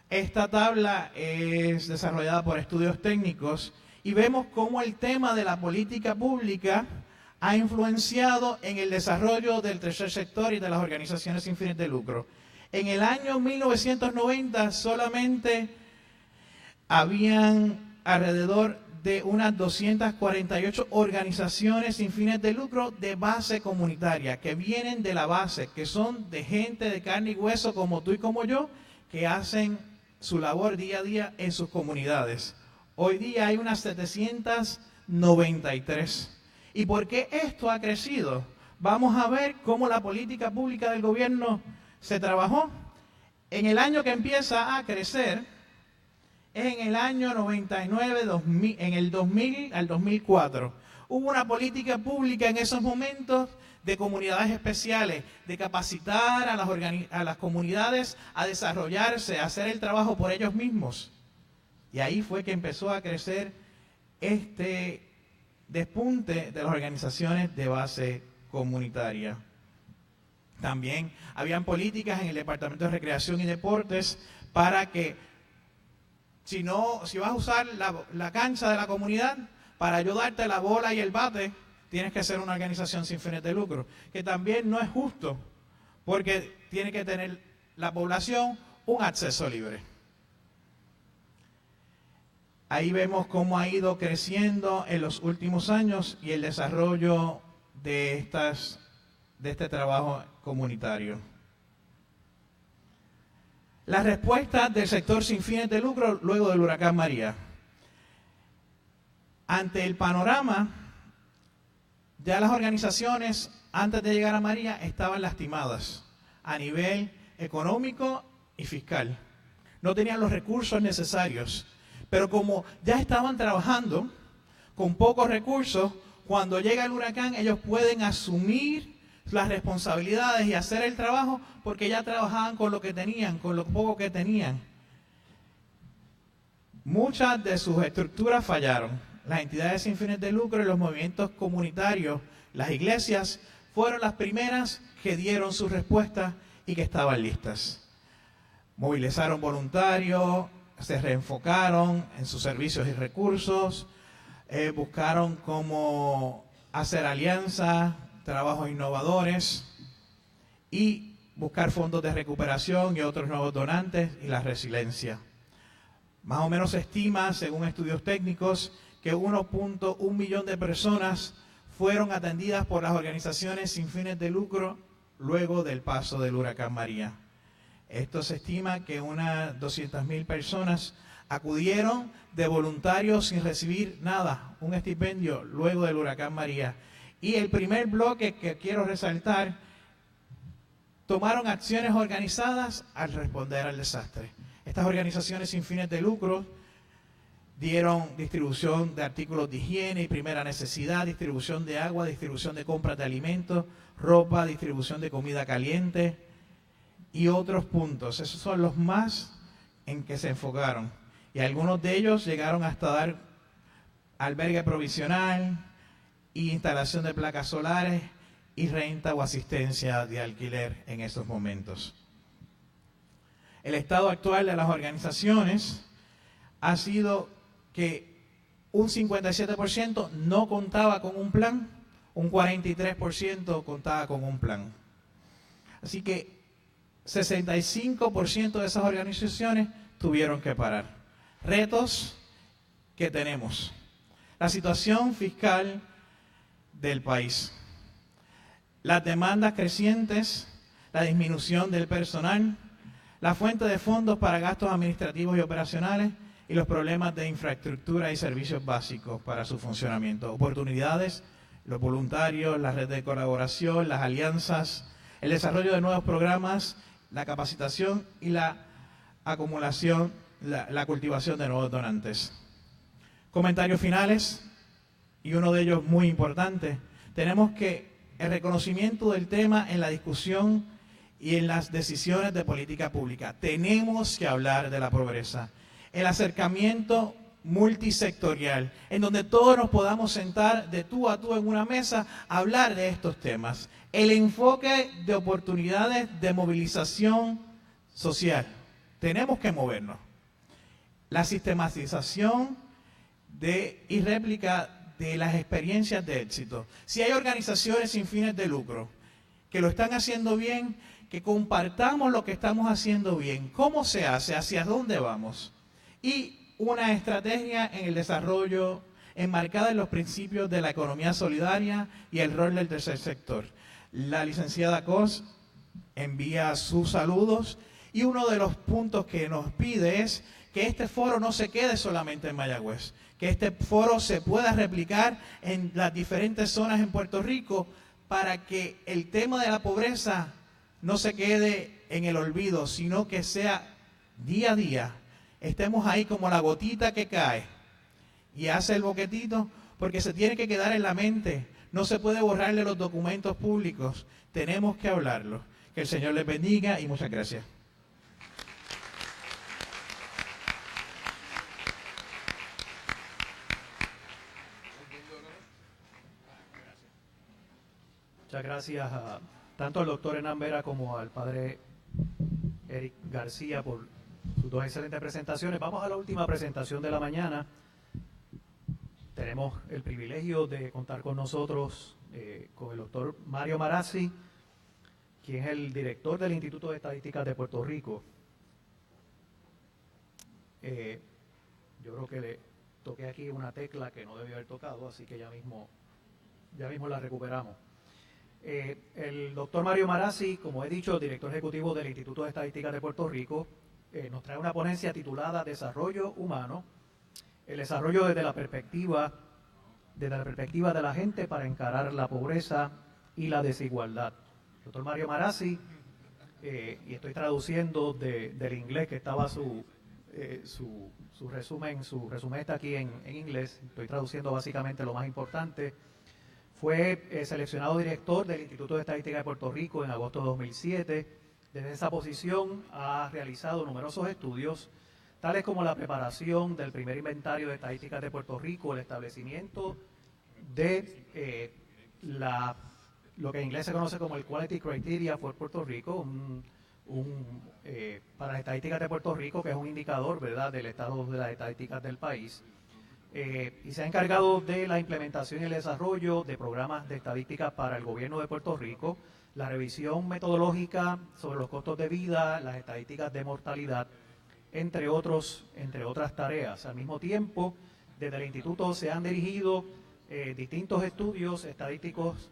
Esta tabla es desarrollada por estudios técnicos y vemos cómo el tema de la política pública ha influenciado en el desarrollo del tercer sector y de las organizaciones sin fines de lucro. En el año 1990 solamente habían alrededor de unas 248 organizaciones sin fines de lucro de base comunitaria, que vienen de la base, que son de gente de carne y hueso como tú y como yo, que hacen su labor día a día en sus comunidades. Hoy día hay unas 793. ¿Y por qué esto ha crecido? Vamos a ver cómo la política pública del gobierno se trabajó. En el año que empieza a crecer es en el año 99, 2000, en el 2000 al 2004. Hubo una política pública en esos momentos de comunidades especiales, de capacitar a las comunidades a desarrollarse, a hacer el trabajo por ellos mismos. Y ahí fue que empezó a crecer este despunte de las organizaciones de base comunitaria. También habían políticas en el Departamento de Recreación y Deportes para que, si vas a usar la cancha de la comunidad para ayudarte la bola y el bate, tienes que ser una organización sin fines de lucro, que también no es justo, porque tiene que tener la población un acceso libre. Ahí vemos cómo ha ido creciendo en los últimos años y el desarrollo de este trabajo comunitario. La respuesta del sector sin fines de lucro luego del huracán María. Ante el panorama, ya las organizaciones antes de llegar a María estaban lastimadas a nivel económico y fiscal. No tenían los recursos necesarios, pero como ya estaban trabajando, con pocos recursos, cuando llega el huracán, ellos pueden asumir las responsabilidades y hacer el trabajo porque ya trabajaban con lo que tenían, con lo poco que tenían. Muchas de sus estructuras fallaron. Las entidades sin fines de lucro y los movimientos comunitarios, las iglesias, fueron las primeras que dieron sus respuestas y que estaban listas. Movilizaron voluntarios, se reenfocaron en sus servicios y recursos, buscaron cómo hacer alianzas, trabajos innovadores y buscar fondos de recuperación y otros nuevos donantes y la resiliencia. Más o menos se estima, según estudios técnicos, que 1.1 millón de personas fueron atendidas por las organizaciones sin fines de lucro luego del paso del huracán María. Esto se estima que unas 200.000 personas acudieron de voluntarios sin recibir nada, un estipendio, luego del huracán María. Y el primer bloque que quiero resaltar, tomaron acciones organizadas al responder al desastre. Estas organizaciones sin fines de lucro dieron distribución de artículos de higiene y primera necesidad, distribución de agua, distribución de compras de alimentos, ropa, distribución de comida caliente y otros puntos. Esos son los más en que se enfocaron. Y algunos de ellos llegaron hasta dar albergue provisional e instalación de placas solares y renta o asistencia de alquiler en esos momentos. El estado actual de las organizaciones ha sido que un 57% no contaba con un plan, un 43% contaba con un plan. Así que 65% de esas organizaciones tuvieron que parar. Retos que tenemos. La situación fiscal del país. Las demandas crecientes, la disminución del personal, la fuente de fondos para gastos administrativos y operacionales y los problemas de infraestructura y servicios básicos para su funcionamiento. Oportunidades, los voluntarios, la red de colaboración, las alianzas, el desarrollo de nuevos programas, la capacitación y la acumulación, la cultivación de nuevos donantes. Comentarios finales, y uno de ellos muy importante. Tenemos que el reconocimiento del tema en la discusión y en las decisiones de política pública. Tenemos que hablar de la pobreza. El acercamiento multisectorial, en donde todos nos podamos sentar de tú a tú en una mesa a hablar de estos temas. El enfoque de oportunidades de movilización social. Tenemos que movernos. La sistematización y réplica de las experiencias de éxito. Si hay organizaciones sin fines de lucro que lo están haciendo bien, que compartamos lo que estamos haciendo bien, cómo se hace, hacia dónde vamos. Y una estrategia en el desarrollo enmarcada en los principios de la economía solidaria y el rol del tercer sector. La licenciada Cos envía sus saludos y uno de los puntos que nos pide es que este foro no se quede solamente en Mayagüez, que este foro se pueda replicar en las diferentes zonas en Puerto Rico para que el tema de la pobreza no se quede en el olvido, sino que sea día a día. Estemos ahí como la gotita que cae y hace el boquetito, porque se tiene que quedar en la mente. No se puede borrarle los documentos públicos. Tenemos que hablarlo. Que el Señor les bendiga y muchas gracias. Muchas gracias tanto al doctor Hernán Vera como al padre Eric García por sus dos excelentes presentaciones. Vamos a la última presentación de la mañana. Tenemos el privilegio de contar con nosotros con el doctor Mario Marazzi, quien es el director del Instituto de Estadísticas de Puerto Rico. Yo creo que le toqué aquí una tecla que no debió haber tocado, así que ya mismo la recuperamos. El doctor Mario Marazzi, como he dicho, director ejecutivo del Instituto de Estadísticas de Puerto Rico, nos trae una ponencia titulada Desarrollo Humano, el desarrollo desde la perspectiva de la gente para encarar la pobreza y la desigualdad. Doctor Mario Marazzi, y estoy traduciendo del inglés que estaba su resumen está aquí en inglés, estoy traduciendo básicamente lo más importante. Fue seleccionado director del Instituto de Estadística de Puerto Rico en agosto de 2007. Desde esa posición ha realizado numerosos estudios, tales como la preparación del primer inventario de estadísticas de Puerto Rico, el establecimiento de lo que en inglés se conoce como el Quality Criteria for Puerto Rico, para las estadísticas de Puerto Rico, que es un indicador, ¿verdad?, del estado de las estadísticas del país. Y se ha encargado de la implementación y el desarrollo de programas de estadísticas para el gobierno de Puerto Rico, la revisión metodológica sobre los costos de vida, las estadísticas de mortalidad, entre otras tareas. Al mismo tiempo, desde el Instituto se han dirigido distintos estudios estadísticos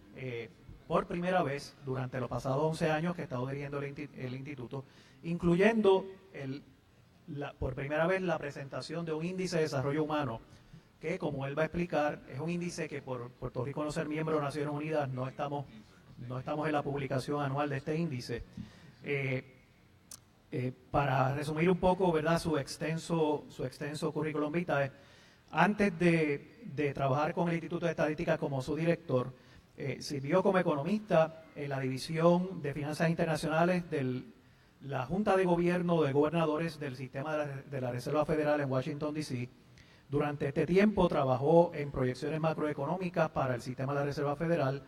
por primera vez durante los pasados 11 años que he estado dirigiendo el Instituto, incluyendo por primera vez la presentación de un índice de desarrollo humano, que, como él va a explicar, es un índice que por Puerto Rico no ser miembro de Naciones Unidas no estamos en la publicación anual de este índice. Para resumir un poco, ¿verdad?, su extenso currículum vitae, antes de trabajar con el Instituto de Estadística como su director, sirvió como economista en la División de Finanzas Internacionales de la Junta de Gobierno de Gobernadores del Sistema de la Reserva Federal en Washington, D.C. Durante este tiempo trabajó en proyecciones macroeconómicas para el Sistema de la Reserva Federal,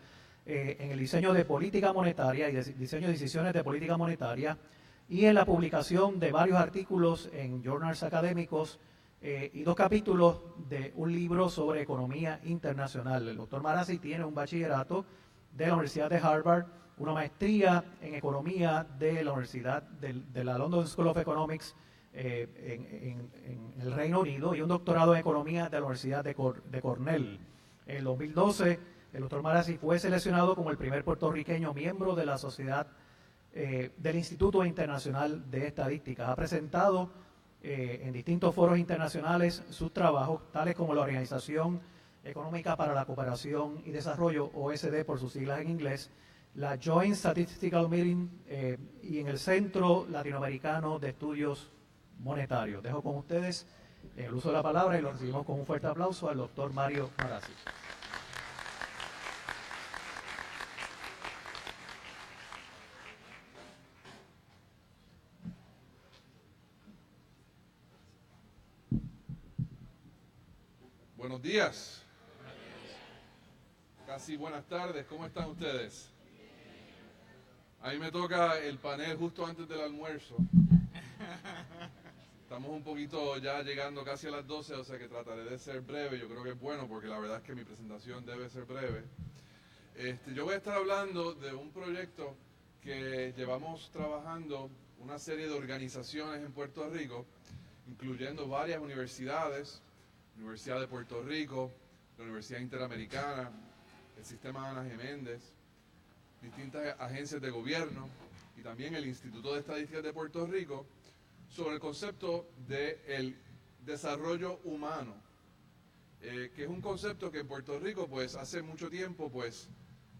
en el diseño de política monetaria y diseño de decisiones de política monetaria, y en la publicación de varios artículos en journals académicos y 2 capítulos de un libro sobre economía internacional. El doctor Marazzi tiene un bachillerato de la Universidad de Harvard, una maestría en economía de la Universidad de la London School of Economics en el Reino Unido, y un doctorado en economía de la Universidad de Cornell. En el 2012, el doctor Marazzi fue seleccionado como el primer puertorriqueño miembro de la Sociedad del Instituto Internacional de Estadísticas. Ha presentado en distintos foros internacionales sus trabajos, tales como la Organización Económica para la Cooperación y Desarrollo, OSD por sus siglas en inglés, la Joint Statistical Meeting y en el Centro Latinoamericano de Estudios Monetarios. Dejo con ustedes el uso de la palabra y lo recibimos con un fuerte aplauso al doctor Mario Marazzi. Buenos días. Casi buenas tardes. ¿Cómo están ustedes? A mí me toca el panel justo antes del almuerzo. Estamos un poquito ya llegando casi a las 12, o sea que trataré de ser breve. Yo creo que es bueno porque la verdad es que mi presentación debe ser breve. Yo voy a estar hablando de un proyecto que llevamos trabajando una serie de organizaciones en Puerto Rico, incluyendo varias universidades, Universidad de Puerto Rico, la Universidad Interamericana, el Sistema Ana G. Méndez, distintas agencias de gobierno y también el Instituto de Estadísticas de Puerto Rico, sobre el concepto del desarrollo humano, que es un concepto que en Puerto Rico pues hace mucho tiempo pues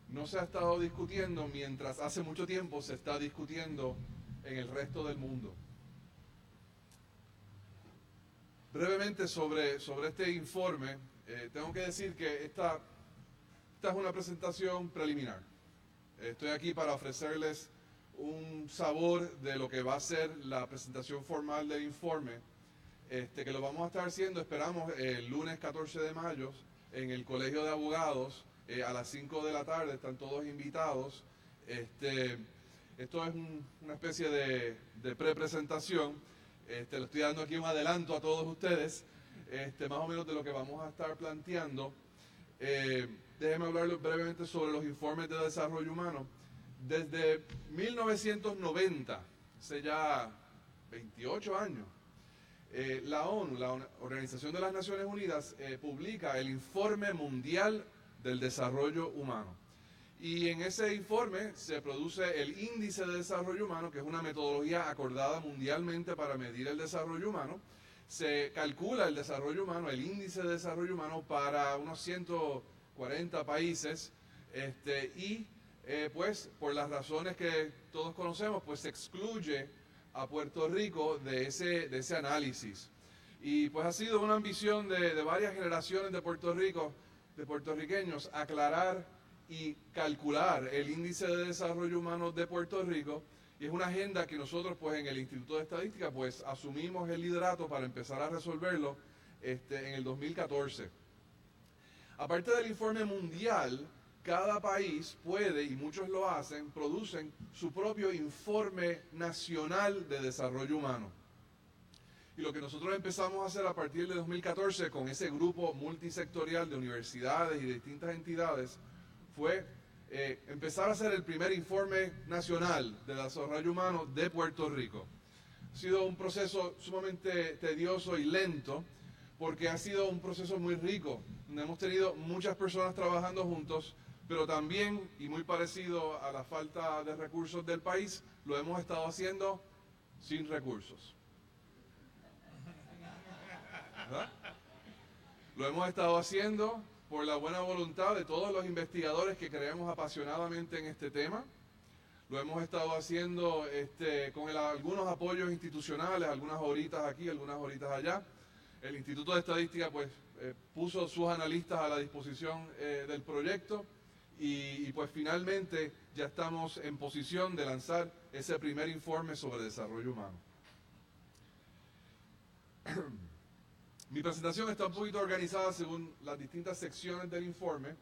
no se ha estado discutiendo, mientras hace mucho tiempo se está discutiendo en el resto del mundo. Brevemente sobre este informe, tengo que decir que esta es una presentación preliminar. Estoy aquí para ofrecerles un sabor de lo que va a ser la presentación formal del informe, que lo vamos a estar haciendo, esperamos, el lunes 14 de mayo en el Colegio de Abogados a las 5 de la tarde, están todos invitados. Esto es una especie de pre-presentación. Le estoy dando aquí un adelanto a todos ustedes, más o menos de lo que vamos a estar planteando. Déjenme hablarles brevemente sobre los informes de desarrollo humano. Desde 1990, hace ya 28 años, la ONU, la Organización de las Naciones Unidas, publica el Informe Mundial del Desarrollo Humano. Y en ese informe se produce el Índice de Desarrollo Humano, que es una metodología acordada mundialmente para medir el desarrollo humano. Se calcula el desarrollo humano, el Índice de Desarrollo Humano, para unos 140 países, pues por las razones que todos conocemos, pues se excluye a Puerto Rico de ese análisis. Y pues ha sido una ambición de varias generaciones de Puerto Rico, de puertorriqueños, aclarar y calcular el índice de desarrollo humano de Puerto Rico. Y es una agenda que nosotros pues en el Instituto de Estadística pues asumimos el liderato para empezar a resolverlo en el 2014. Aparte del informe mundial, cada país puede, y muchos lo hacen, producen su propio informe nacional de desarrollo humano. Y lo que nosotros empezamos a hacer a partir de 2014 con ese grupo multisectorial de universidades y de distintas entidades fue empezar a hacer el primer informe nacional de desarrollo humano de Puerto Rico. Ha sido un proceso sumamente tedioso y lento porque ha sido un proceso muy rico, donde hemos tenido muchas personas trabajando juntos, pero también, y muy parecido a la falta de recursos del país, lo hemos estado haciendo sin recursos. ¿Verdad? Lo hemos estado haciendo por la buena voluntad de todos los investigadores que creemos apasionadamente en este tema. Lo hemos estado haciendo con algunos apoyos institucionales, algunas horitas aquí, algunas horitas allá. El Instituto de Estadística pues puso sus analistas a la disposición del proyecto y pues finalmente ya estamos en posición de lanzar ese primer informe sobre desarrollo humano. Mi presentación está un poquito organizada según las distintas secciones del informe.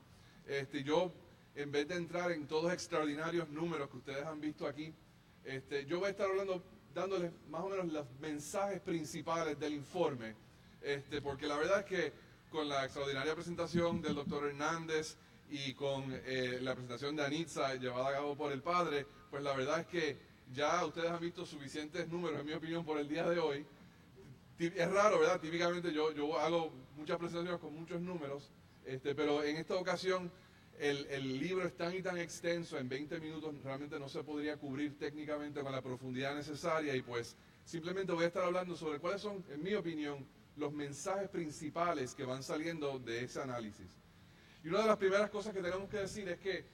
Yo, en vez de entrar en todos los extraordinarios números que ustedes han visto aquí, yo voy a estar dándoles más o menos los mensajes principales del informe, porque la verdad es que con la extraordinaria presentación del doctor Hernández y con la presentación de Anitza llevada a cabo por el padre, pues la verdad es que ya ustedes han visto suficientes números, en mi opinión, por el día de hoy. Es raro, ¿verdad? Típicamente yo hago muchas presentaciones con muchos números, pero en esta ocasión el libro es tan y tan extenso, en 20 minutos realmente no se podría cubrir técnicamente con la profundidad necesaria y pues simplemente voy a estar hablando sobre cuáles son, en mi opinión, los mensajes principales que van saliendo de ese análisis. Y una de las primeras cosas que tenemos que decir es que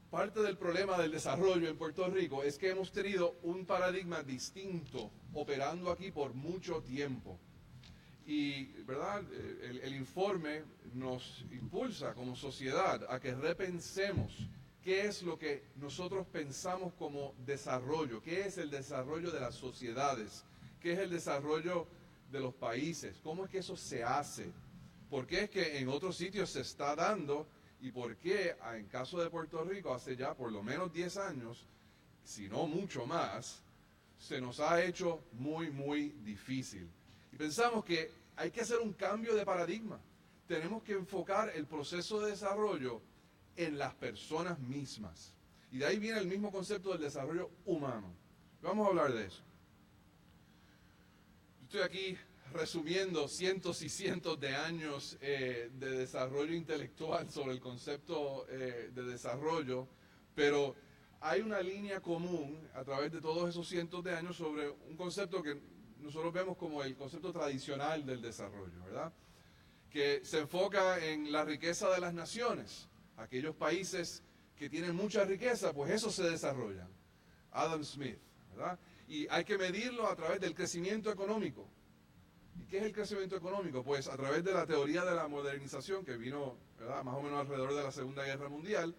parte del problema del desarrollo en Puerto Rico es que hemos tenido un paradigma distinto operando aquí por mucho tiempo. Y, ¿verdad? El informe nos impulsa como sociedad a que repensemos qué es lo que nosotros pensamos como desarrollo, qué es el desarrollo de las sociedades, qué es el desarrollo de los países, cómo es que eso se hace, por qué es que en otros sitios se está dando y por qué en caso de Puerto Rico hace ya por lo menos 10 años, si no mucho más, se nos ha hecho muy, muy difícil. Y pensamos que hay que hacer un cambio de paradigma. Tenemos que enfocar el proceso de desarrollo en las personas mismas. Y de ahí viene el mismo concepto del desarrollo humano. Vamos a hablar de eso. Estoy aquí resumiendo cientos y cientos de años de desarrollo intelectual sobre el concepto de desarrollo, pero hay una línea común a través de todos esos cientos de años sobre un concepto que nosotros vemos como el concepto tradicional del desarrollo, ¿verdad? Que se enfoca en la riqueza de las naciones. Aquellos países que tienen mucha riqueza, pues eso se desarrollan. Adam Smith, ¿verdad? Y hay que medirlo a través del crecimiento económico. ¿Y qué es el crecimiento económico? Pues a través de la teoría de la modernización que vino, ¿verdad?, más o menos alrededor de la Segunda Guerra Mundial,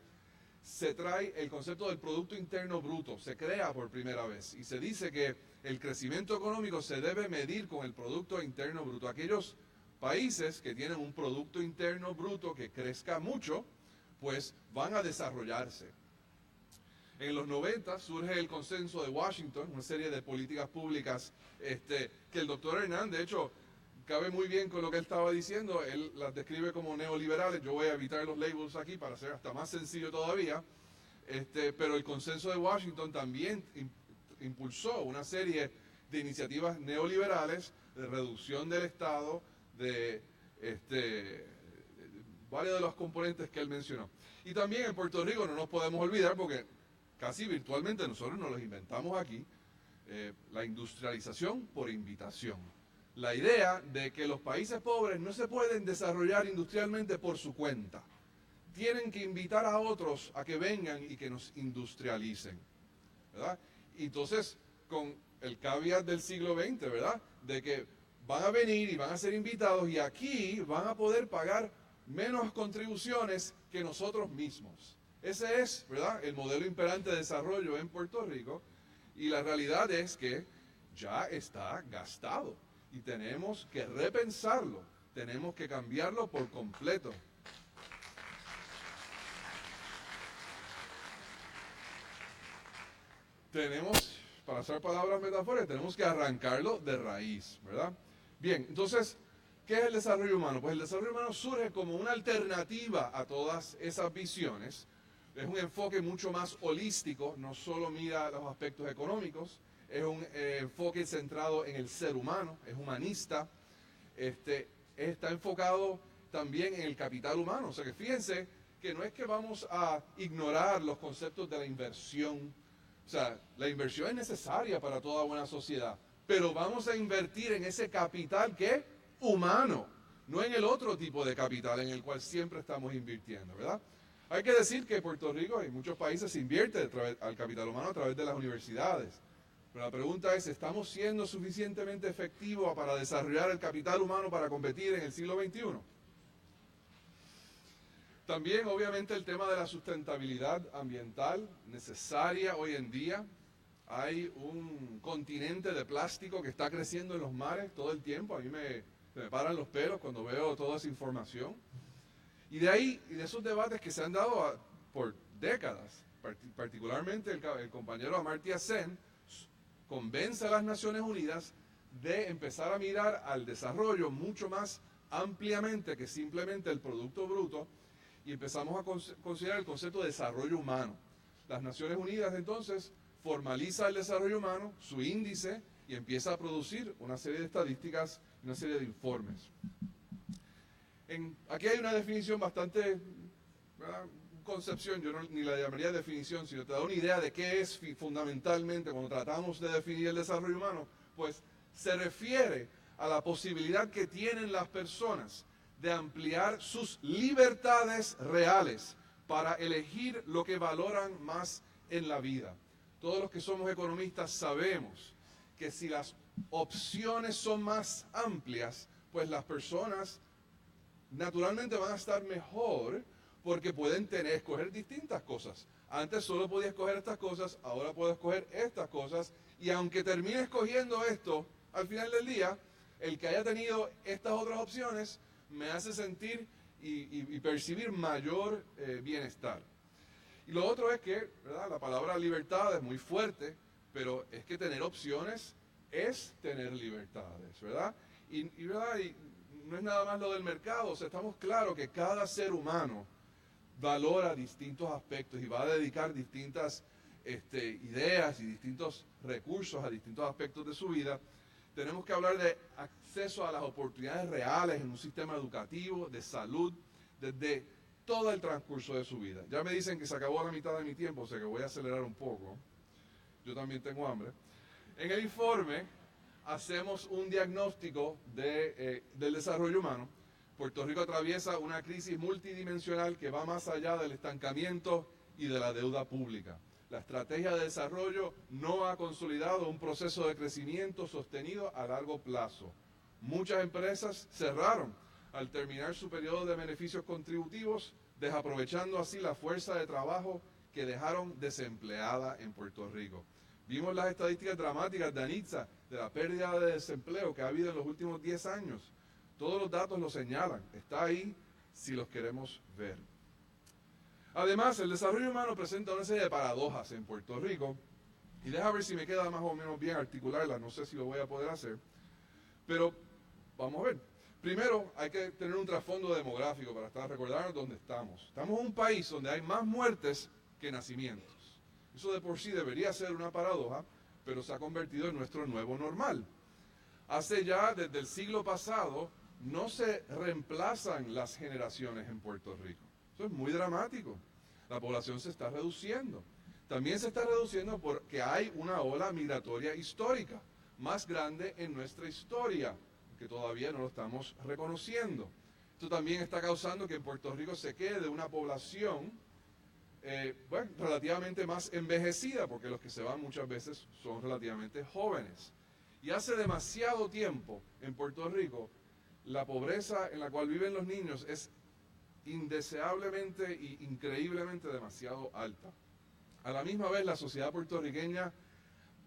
se trae el concepto del Producto Interno Bruto, se crea por primera vez y se dice que el crecimiento económico se debe medir con el Producto Interno Bruto. Aquellos países que tienen un Producto Interno Bruto que crezca mucho, pues van a desarrollarse. En los 90 surge el consenso de Washington, una serie de políticas públicas que el doctor Hernández, de hecho, cabe muy bien con lo que él estaba diciendo, él las describe como neoliberales. Yo voy a evitar los labels aquí para hacer hasta más sencillo todavía, pero el consenso de Washington también impulsó una serie de iniciativas neoliberales de reducción del Estado, de varios de los componentes que él mencionó. Y también en Puerto Rico no nos podemos olvidar, porque casi virtualmente nosotros nos los inventamos aquí, la industrialización por invitación. La idea de que los países pobres no se pueden desarrollar industrialmente por su cuenta. Tienen que invitar a otros a que vengan y que nos industrialicen, ¿verdad? Y entonces, con el caveat del siglo XX, ¿verdad? De que van a venir y van a ser invitados y aquí van a poder pagar menos contribuciones que nosotros mismos. Ese es, ¿verdad?, el modelo imperante de desarrollo en Puerto Rico, y la realidad es que ya está gastado y tenemos que repensarlo, tenemos que cambiarlo por completo. Tenemos, para usar palabras metafóricas, tenemos que arrancarlo de raíz, ¿verdad? Bien, entonces, ¿qué es el desarrollo humano? Pues el desarrollo humano surge como una alternativa a todas esas visiones. Es un enfoque mucho más holístico, no solo mira los aspectos económicos, es un enfoque centrado en el ser humano, es humanista, está enfocado también en el capital humano. O sea que fíjense que no es que vamos a ignorar los conceptos de la inversión. O sea, la inversión es necesaria para toda buena sociedad, pero vamos a invertir en ese capital que es humano, no en el otro tipo de capital en el cual siempre estamos invirtiendo, ¿verdad? Hay que decir que en Puerto Rico y en muchos países se invierte al capital humano a través de las universidades. Pero la pregunta es, ¿estamos siendo suficientemente efectivos para desarrollar el capital humano para competir en el siglo XXI? También, obviamente, el tema de la sustentabilidad ambiental necesaria hoy en día. Hay un continente de plástico que está creciendo en los mares todo el tiempo. A mí me paran los pelos cuando veo toda esa información. Y de ahí, y de esos debates que se han dado por décadas, particularmente el compañero Amartya Sen convence a las Naciones Unidas de empezar a mirar al desarrollo mucho más ampliamente que simplemente el Producto Bruto, y empezamos a considerar el concepto de desarrollo humano. Las Naciones Unidas entonces formaliza el desarrollo humano, su índice, y empieza a producir una serie de estadísticas, una serie de informes. Aquí hay una definición bastante, ¿verdad?, concepción, yo ni la llamaría definición, sino te da una idea de qué es fundamentalmente cuando tratamos de definir el desarrollo humano, pues se refiere a la posibilidad que tienen las personas de ampliar sus libertades reales para elegir lo que valoran más en la vida. Todos los que somos economistas sabemos que si las opciones son más amplias, pues las personas naturalmente van a estar mejor porque pueden escoger distintas cosas. Antes solo podía escoger estas cosas, ahora puedo escoger estas cosas, y aunque termine escogiendo esto, al final del día, el que haya tenido estas otras opciones me hace sentir y percibir mayor bienestar. Y lo otro es que, ¿verdad?, la palabra libertad es muy fuerte, pero es que tener opciones es tener libertades, ¿verdad? ¿Verdad? Y no es nada más lo del mercado, o sea, estamos claros que cada ser humano valora distintos aspectos y va a dedicar distintas ideas y distintos recursos a distintos aspectos de su vida. Tenemos que hablar de acceso a las oportunidades reales en un sistema educativo, de salud, desde todo el transcurso de su vida. Ya me dicen que se acabó la mitad de mi tiempo, o sea que voy a acelerar un poco. Yo también tengo hambre. En el informe hacemos un diagnóstico del desarrollo humano. Puerto Rico atraviesa una crisis multidimensional que va más allá del estancamiento y de la deuda pública. La estrategia de desarrollo no ha consolidado un proceso de crecimiento sostenido a largo plazo. Muchas empresas cerraron al terminar su periodo de beneficios contributivos, desaprovechando así la fuerza de trabajo que dejaron desempleada en Puerto Rico. Vimos las estadísticas dramáticas de ANITSA, de la pérdida de desempleo que ha habido en los últimos 10 años. Todos los datos lo señalan, está ahí si los queremos ver. Además, el desarrollo humano presenta una serie de paradojas en Puerto Rico, y deja ver si me queda más o menos bien articularlas, no sé si lo voy a poder hacer, pero vamos a ver. Primero, hay que tener un trasfondo demográfico para recordarnos dónde estamos. Estamos en un país donde hay más muertes que nacimientos. Eso de por sí debería ser una paradoja, pero se ha convertido en nuestro nuevo normal. Hace ya, desde el siglo pasado, no se reemplazan las generaciones en Puerto Rico. Eso es muy dramático. La población se está reduciendo. También se está reduciendo porque hay una ola migratoria histórica, más grande en nuestra historia, que todavía no lo estamos reconociendo. Esto también está causando que en Puerto Rico se quede una población relativamente más envejecida, porque los que se van muchas veces son relativamente jóvenes. Y hace demasiado tiempo en Puerto Rico, la pobreza en la cual viven los niños es indeseablemente e increíblemente demasiado alta. A la misma vez, la sociedad puertorriqueña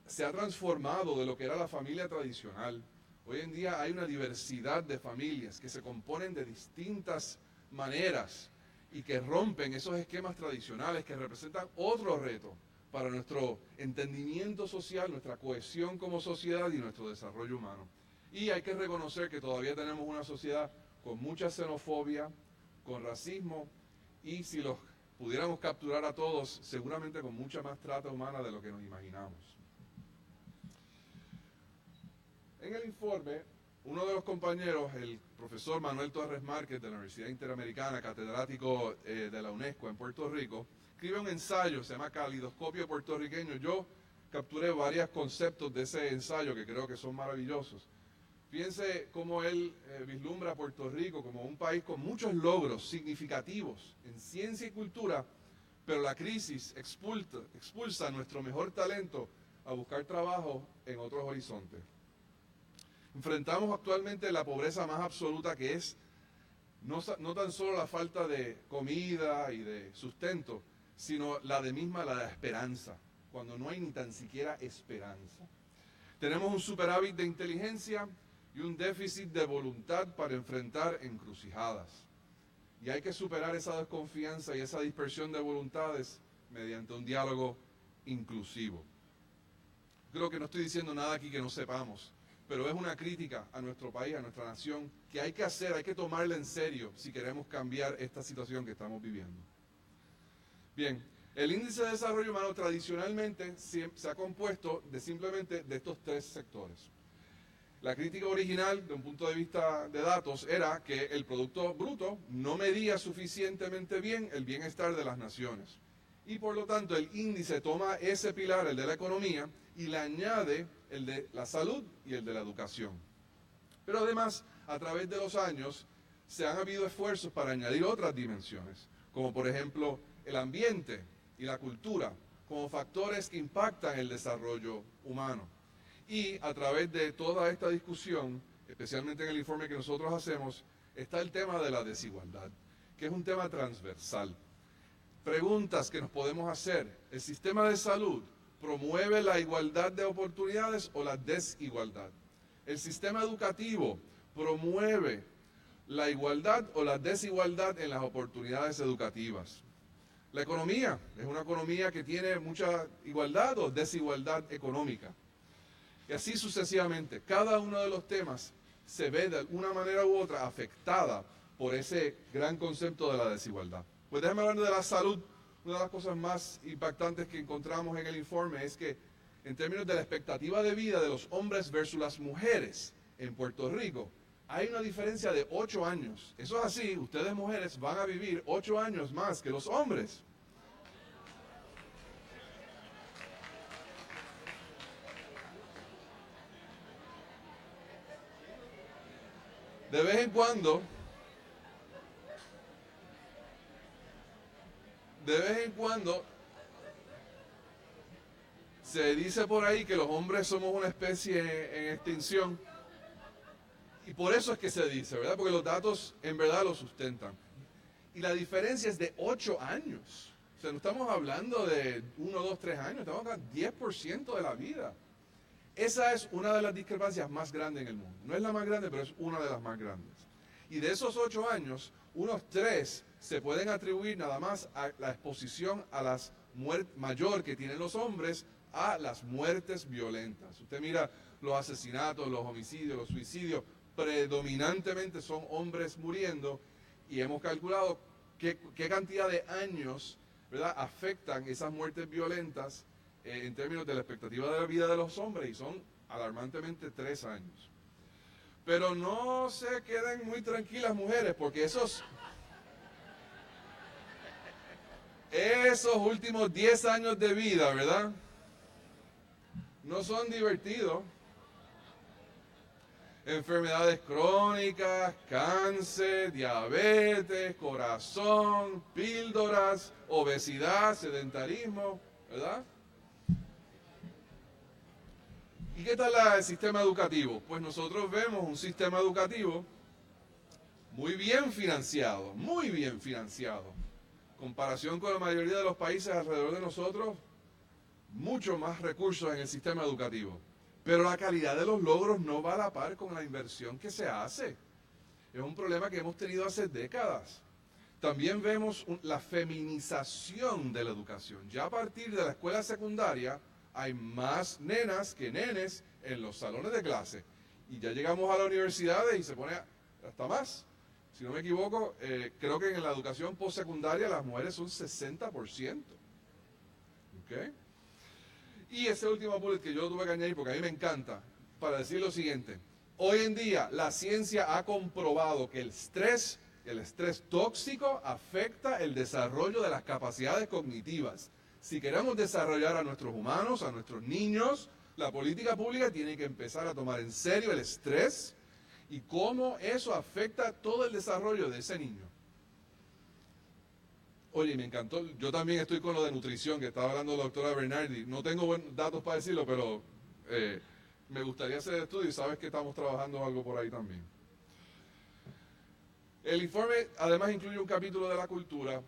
se ha transformado de lo que era la familia tradicional. Hoy en día hay una diversidad de familias que se componen de distintas maneras y que rompen esos esquemas tradicionales que representan otro reto para nuestro entendimiento social, nuestra cohesión como sociedad y nuestro desarrollo humano. Y hay que reconocer que todavía tenemos una sociedad con mucha xenofobia, con racismo, y si los pudiéramos capturar a todos, seguramente con mucha más trata humana de lo que nos imaginamos. En el informe, uno de los compañeros, el profesor Manuel Torres Márquez de la Universidad Interamericana, catedrático de la UNESCO en Puerto Rico, escribe un ensayo, se llama Calidoscopio Puertorriqueño. Yo capturé varios conceptos de ese ensayo que creo que son maravillosos. Fíjense cómo él vislumbra a Puerto Rico como un país con muchos logros significativos en ciencia y cultura, pero la crisis expulsa nuestro mejor talento a buscar trabajo en otros horizontes. Enfrentamos actualmente la pobreza más absoluta, que es no tan solo la falta de comida y de sustento, sino la de esperanza, cuando no hay ni tan siquiera esperanza. Tenemos un superávit de inteligencia y un déficit de voluntad para enfrentar encrucijadas. Y hay que superar esa desconfianza y esa dispersión de voluntades mediante un diálogo inclusivo. Creo que no estoy diciendo nada aquí que no sepamos, pero es una crítica a nuestro país, a nuestra nación, que hay que hacer, hay que tomarla en serio si queremos cambiar esta situación que estamos viviendo. Bien, el índice de desarrollo humano tradicionalmente se ha compuesto simplemente de estos tres sectores. La crítica original, de un punto de vista de datos, era que el Producto Bruto no medía suficientemente bien el bienestar de las naciones. Y por lo tanto el índice toma ese pilar, el de la economía, y le añade el de la salud y el de la educación. Pero además, a través de los años, se han habido esfuerzos para añadir otras dimensiones, como por ejemplo el ambiente y la cultura, como factores que impactan el desarrollo humano. Y a través de toda esta discusión, especialmente en el informe que nosotros hacemos, está el tema de la desigualdad, que es un tema transversal. Preguntas que nos podemos hacer: ¿el sistema de salud promueve la igualdad de oportunidades o la desigualdad? ¿El sistema educativo promueve la igualdad o la desigualdad en las oportunidades educativas? La economía es una economía que tiene mucha igualdad o desigualdad económica. Y así sucesivamente, cada uno de los temas se ve de alguna manera u otra afectada por ese gran concepto de la desigualdad. Pues déjame hablar de la salud. Una de las cosas más impactantes que encontramos en el informe es que en términos de la expectativa de vida de los hombres versus las mujeres en Puerto Rico, hay una diferencia de 8 años. Eso es así, ustedes mujeres van a vivir 8 años más que los hombres. De vez en cuando, se dice por ahí que los hombres somos una especie en extinción. Y por eso es que se dice, ¿verdad? Porque los datos en verdad lo sustentan. Y la diferencia es de 8 años. O sea, no estamos hablando de 1, 2, 3 años, estamos hablando de 10% de la vida. Esa es una de las discrepancias más grandes en el mundo. No es la más grande, pero es una de las más grandes. Y de esos 8 años, unos 3 se pueden atribuir nada más a la exposición a las muertes mayor que tienen los hombres a las muertes violentas. Usted mira los asesinatos, los homicidios, los suicidios, predominantemente son hombres muriendo, y hemos calculado qué cantidad de años, ¿verdad?, afectan esas muertes violentas en términos de la expectativa de la vida de los hombres, y son alarmantemente 3 años. Pero no se queden muy tranquilas, mujeres, porque esos últimos 10 años de vida, ¿verdad?, no son divertidos. enfermedades crónicas, cáncer, diabetes, corazón, píldoras, obesidad, sedentarismo, ¿verdad? ¿Y qué tal el sistema educativo? Pues nosotros vemos un sistema educativo muy bien financiado, comparación con la mayoría de los países alrededor de nosotros, mucho más recursos en el sistema educativo. Pero la calidad de los logros no va a la par con la inversión que se hace. Es un problema que hemos tenido hace décadas. También vemos la feminización de la educación. Ya a partir de la escuela secundaria hay más nenas que nenes en los salones de clase. Y ya llegamos a las universidades y se pone hasta más. Si no me equivoco, creo que en la educación postsecundaria las mujeres son 60%. ¿Ok? Y ese último bullet que yo tuve que añadir, porque a mí me encanta, para decir lo siguiente. Hoy en día la ciencia ha comprobado que el estrés tóxico afecta el desarrollo de las capacidades cognitivas. Si queremos desarrollar a nuestros humanos, a nuestros niños, la política pública tiene que empezar a tomar en serio el estrés y cómo eso afecta todo el desarrollo de ese niño. Oye, me encantó, yo también estoy con lo de nutrición, que estaba hablando la doctora Bernardi. No tengo buenos datos para decirlo, pero me gustaría hacer el estudio y sabes que estamos trabajando algo por ahí también. El informe además incluye un capítulo de la cultura.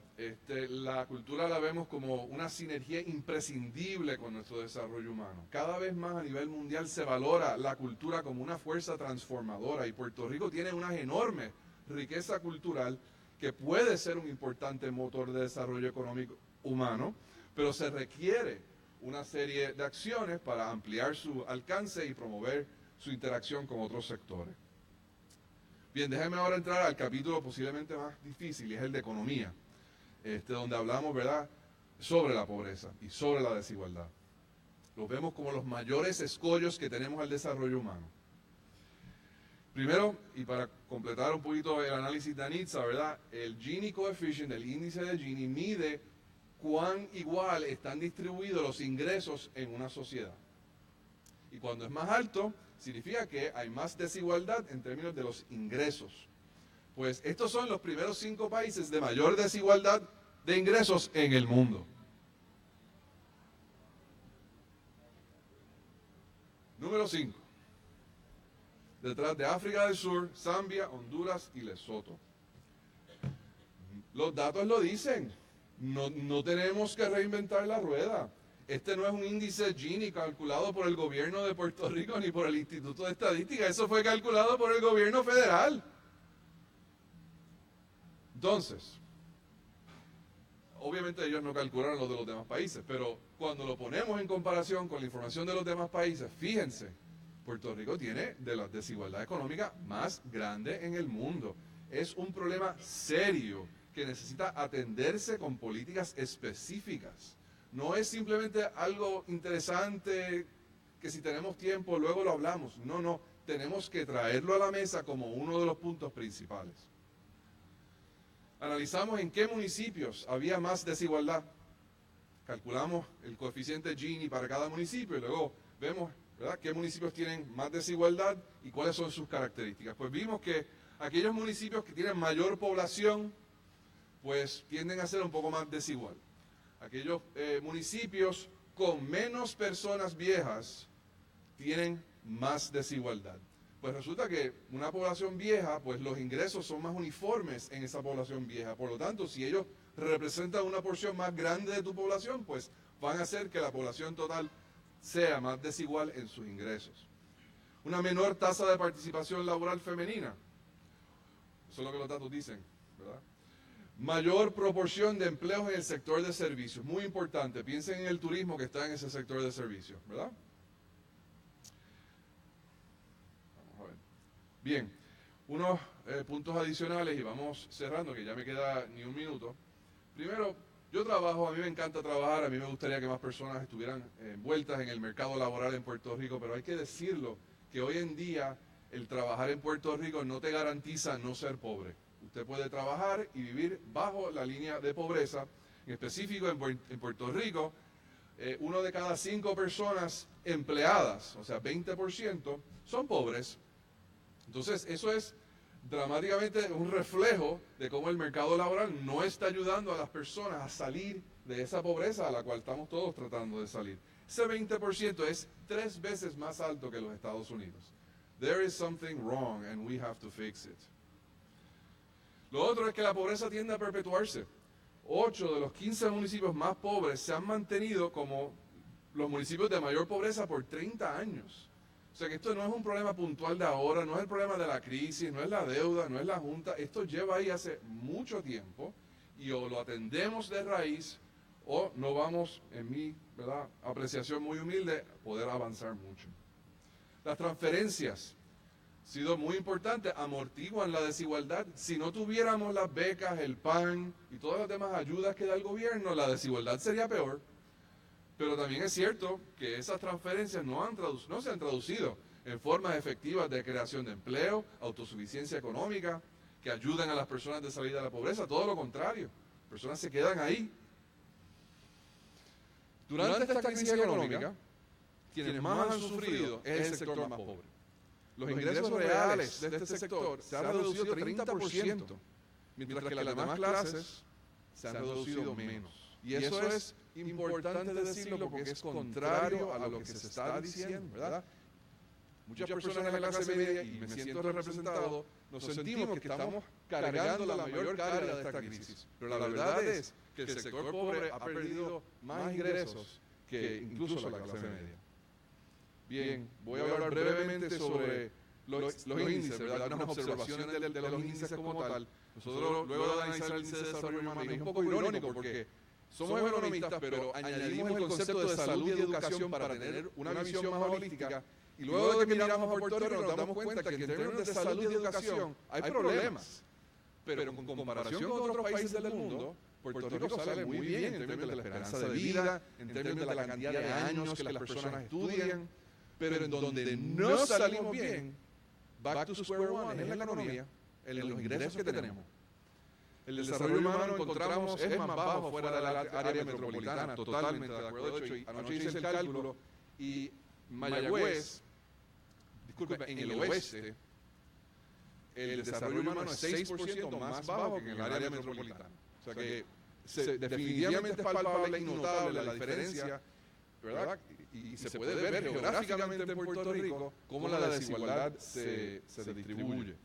La cultura la vemos como una sinergia imprescindible con nuestro desarrollo humano. Cada vez más a nivel mundial se valora la cultura como una fuerza transformadora y Puerto Rico tiene una enorme riqueza cultural que puede ser un importante motor de desarrollo económico humano, pero se requiere una serie de acciones para ampliar su alcance y promover su interacción con otros sectores. Bien, déjenme ahora entrar al capítulo posiblemente más difícil, y es el de economía, donde hablamos, ¿verdad?, sobre la pobreza y sobre la desigualdad. Los vemos como los mayores escollos que tenemos al desarrollo humano. Primero, y para completar un poquito el análisis de Anitza, ¿verdad?, el Gini coefficient, el índice de Gini, mide cuán igual están distribuidos los ingresos en una sociedad. Y cuando es más alto, significa que hay más desigualdad en términos de los ingresos. Pues estos son los primeros 5 países de mayor desigualdad de ingresos en el mundo. Número 5. Detrás de África del Sur, Zambia, Honduras y Lesoto. Los datos lo dicen. No tenemos que reinventar la rueda. Este no es un índice Gini calculado por el gobierno de Puerto Rico ni por el Instituto de Estadística. Eso fue calculado por el gobierno federal. Entonces, obviamente ellos no calcularon lo de los demás países, pero cuando lo ponemos en comparación con la información de los demás países, fíjense, Puerto Rico tiene de la desigualdad económica más grande en el mundo. Es un problema serio que necesita atenderse con políticas específicas. No es simplemente algo interesante que si tenemos tiempo luego lo hablamos. No, tenemos que traerlo a la mesa como uno de los puntos principales. Analizamos en qué municipios había más desigualdad. Calculamos el coeficiente Gini para cada municipio y luego vemos, ¿verdad?, qué municipios tienen más desigualdad y cuáles son sus características. Pues vimos que aquellos municipios que tienen mayor población, pues tienden a ser un poco más desigual. Aquellos municipios con menos personas viejas tienen más desigualdad. Pues resulta que una población vieja, pues los ingresos son más uniformes en esa población vieja. Por lo tanto, si ellos representan una porción más grande de tu población, pues van a hacer que la población total sea más desigual en sus ingresos. Una menor tasa de participación laboral femenina. Eso es lo que los datos dicen, ¿verdad? Mayor proporción de empleos en el sector de servicios. Muy importante. Piensen en el turismo que está en ese sector de servicios, ¿verdad? Vamos a ver. Bien, unos puntos adicionales y vamos cerrando, que ya me queda ni un minuto. Primero, yo trabajo, a mí me encanta trabajar, a mí me gustaría que más personas estuvieran envueltas en el mercado laboral en Puerto Rico, pero hay que decirlo, que hoy en día el trabajar en Puerto Rico no te garantiza no ser pobre. Usted puede trabajar y vivir bajo la línea de pobreza. En específico, en Puerto Rico, 1 de cada 5 personas empleadas, o sea, 20%, son pobres. Entonces, eso es dramáticamente un reflejo de cómo el mercado laboral no está ayudando a las personas a salir de esa pobreza a la cual estamos todos tratando de salir. Ese 20% es 3 veces más alto que los Estados Unidos. There is something wrong and we have to fix it. Lo otro es que la pobreza tiende a perpetuarse. 8 de los 15 municipios más pobres se han mantenido como los municipios de mayor pobreza por 30 años. O sea que esto no es un problema puntual de ahora, no es el problema de la crisis, no es la deuda, no es la Junta. Esto lleva ahí hace mucho tiempo y o lo atendemos de raíz o no vamos, en mi apreciación muy humilde, poder avanzar mucho. Las transferencias han sido muy importantes, amortiguan la desigualdad. Si no tuviéramos las becas, el PAN y todas las demás ayudas que da el gobierno, la desigualdad sería peor. Pero también es cierto que esas transferencias no se han traducido en formas efectivas de creación de empleo, autosuficiencia económica, que ayudan a las personas de salir de la pobreza. Todo lo contrario, las personas se quedan ahí. Durante esta crisis económica, quienes más han sufrido es el sector más pobre. Los ingresos reales de este sector se han reducido 30%, mientras que las demás clases se han reducido menos. Y eso es importante decirlo porque es contrario a lo que se está diciendo, ¿verdad? Muchas personas en la clase media, y me siento representado, nos sentimos que estamos cargando la mayor carga de esta crisis. Pero la verdad es que el sector pobre ha perdido más ingresos que incluso la clase media. Bien, voy a hablar brevemente sobre los índices, ¿verdad? Unas observaciones de los índices como tal. Nosotros, luego de analizar el índice de desarrollo humano, es un poco irónico porque somos economistas, pero añadimos el concepto de salud y educación para tener una visión más holística. Y luego de que miramos a Puerto Rico nos damos cuenta que en términos de salud y educación hay problemas. Pero en comparación con otros países del mundo, Puerto Rico sale muy bien en términos de la esperanza de vida, en términos de la cantidad de años que las personas estudian. Pero en donde no salimos bien, back to square one, es en la economía, en los ingresos que tenemos. El desarrollo humano encontramos es más bajo fuera de la área metropolitana, totalmente de acuerdo. De hecho, anoche hice el cálculo y Mayagüez, en el oeste, el desarrollo humano es 6% más bajo que en el área metropolitana. O sea que definitivamente es palpable y notable la diferencia, ¿verdad? Y se puede ver geográficamente en Puerto Rico cómo la desigualdad se distribuye.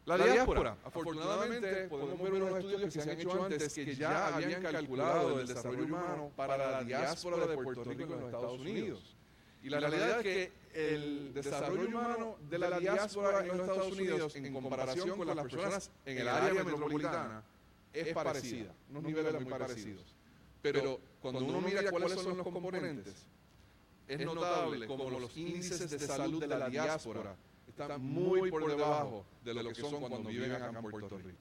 La diáspora, afortunadamente, podemos ver unos estudios que se han hecho antes que ya habían calculado el desarrollo humano para la diáspora de Puerto Rico en los Estados Unidos. Y la realidad es que el desarrollo humano de la diáspora en los Estados Unidos, en comparación con las personas en el área metropolitana, es parecida, unos niveles muy parecidos. Pero cuando uno mira cuáles son los componentes, es notable como los índices de salud de la diáspora están muy por debajo de lo que son cuando viven acá en Puerto Rico.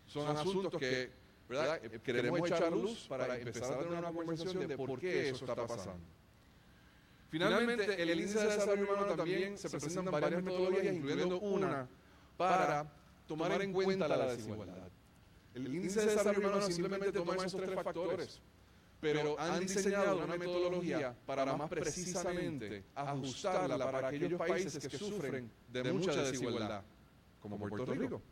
Son asuntos que, ¿verdad?, queremos echar luz para empezar a tener una conversación de por qué eso está pasando. Finalmente, el índice de desarrollo humano también se presentan varias metodologías, incluyendo una para tomar en cuenta la desigualdad. El índice de desarrollo humano simplemente toma esos 3 factores, pero han diseñado una metodología para más precisamente ajustarla para aquellos países que sufren de mucha desigualdad, como Puerto Rico.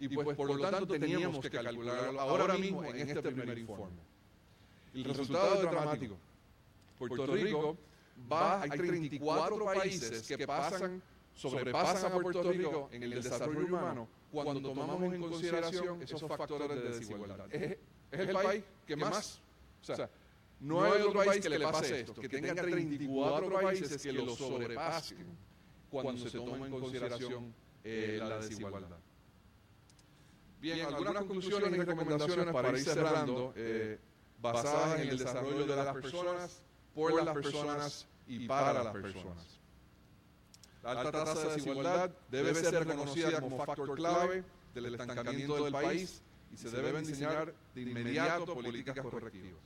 Y pues por lo tanto teníamos que calcularlo ahora mismo en este primer informe. El resultado es dramático. Puerto Rico hay 34 países que sobrepasan a Puerto Rico en el desarrollo humano cuando tomamos en consideración esos factores de desigualdad. Es el país que más, o sea, no hay otro país que le pase esto, que tenga 34 países que lo sobrepasen cuando se toma en consideración la desigualdad. Bien, algunas conclusiones y recomendaciones para ir cerrando, basadas en el desarrollo de las personas, por las personas y para las personas. La alta tasa de desigualdad debe ser reconocida como factor clave del estancamiento del país y se deben diseñar de inmediato políticas correctivas.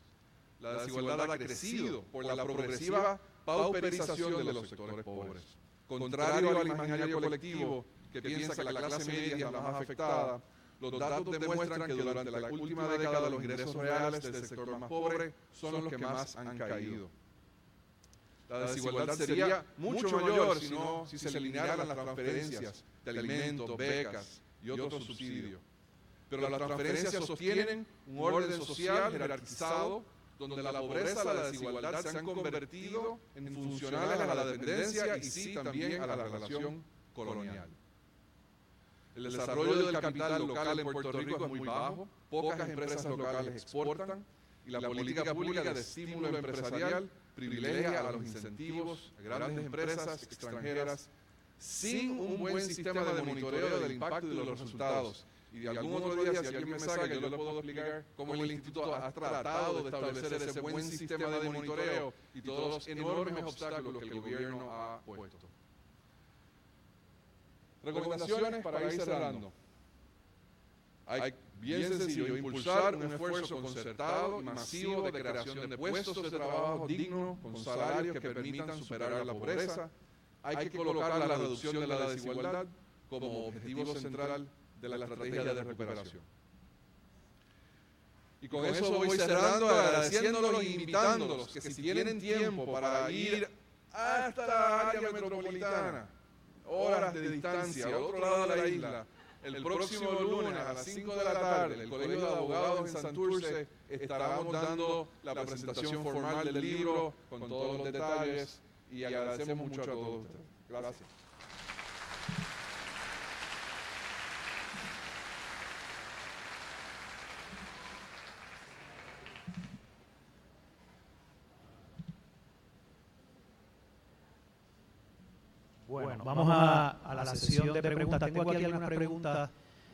La desigualdad ha crecido por la progresiva pauperización de los sectores pobres. Contrario al imaginario colectivo que piensa que la clase media es la más afectada, los datos demuestran que durante la última década los ingresos reales del sector más pobre son los que más han caído. la desigualdad sería mucho mayor si se eliminaran las transferencias de alimentos, becas y otros subsidios. Pero las transferencias sostienen un orden social jerarquizado donde la pobreza y la desigualdad se han convertido en funcionales a la dependencia y sí también a la relación colonial. El desarrollo del capital local en Puerto Rico es muy bajo, pocas empresas locales exportan y la política pública de estímulo empresarial privilegia a los incentivos a grandes empresas extranjeras sin un buen sistema de monitoreo del impacto y de los resultados. Y de algún otro día, si alguien me saca, yo le puedo explicar cómo el Instituto ha tratado de establecer ese buen sistema de monitoreo y todos los enormes obstáculos que el gobierno ha puesto. Recomendaciones para ir cerrando. Hay, bien sencillo, impulsar un esfuerzo concertado y masivo de creación de puestos de trabajo dignos con salarios que permitan superar la pobreza. Hay que colocar la reducción de la desigualdad como objetivo central de la estrategia de recuperación. Y con eso voy cerrando, agradeciéndolos e invitándolos que si tienen tiempo para ir hasta la área metropolitana, horas de distancia, al otro lado de la isla, el próximo lunes a las 5 de la tarde, en el Colegio de Abogados en Santurce, estaremos dando la presentación formal del libro con todos los detalles y agradecemos mucho a todos ustedes. Gracias. Bueno, vamos a la sesión de preguntas. Tengo aquí algunas preguntas,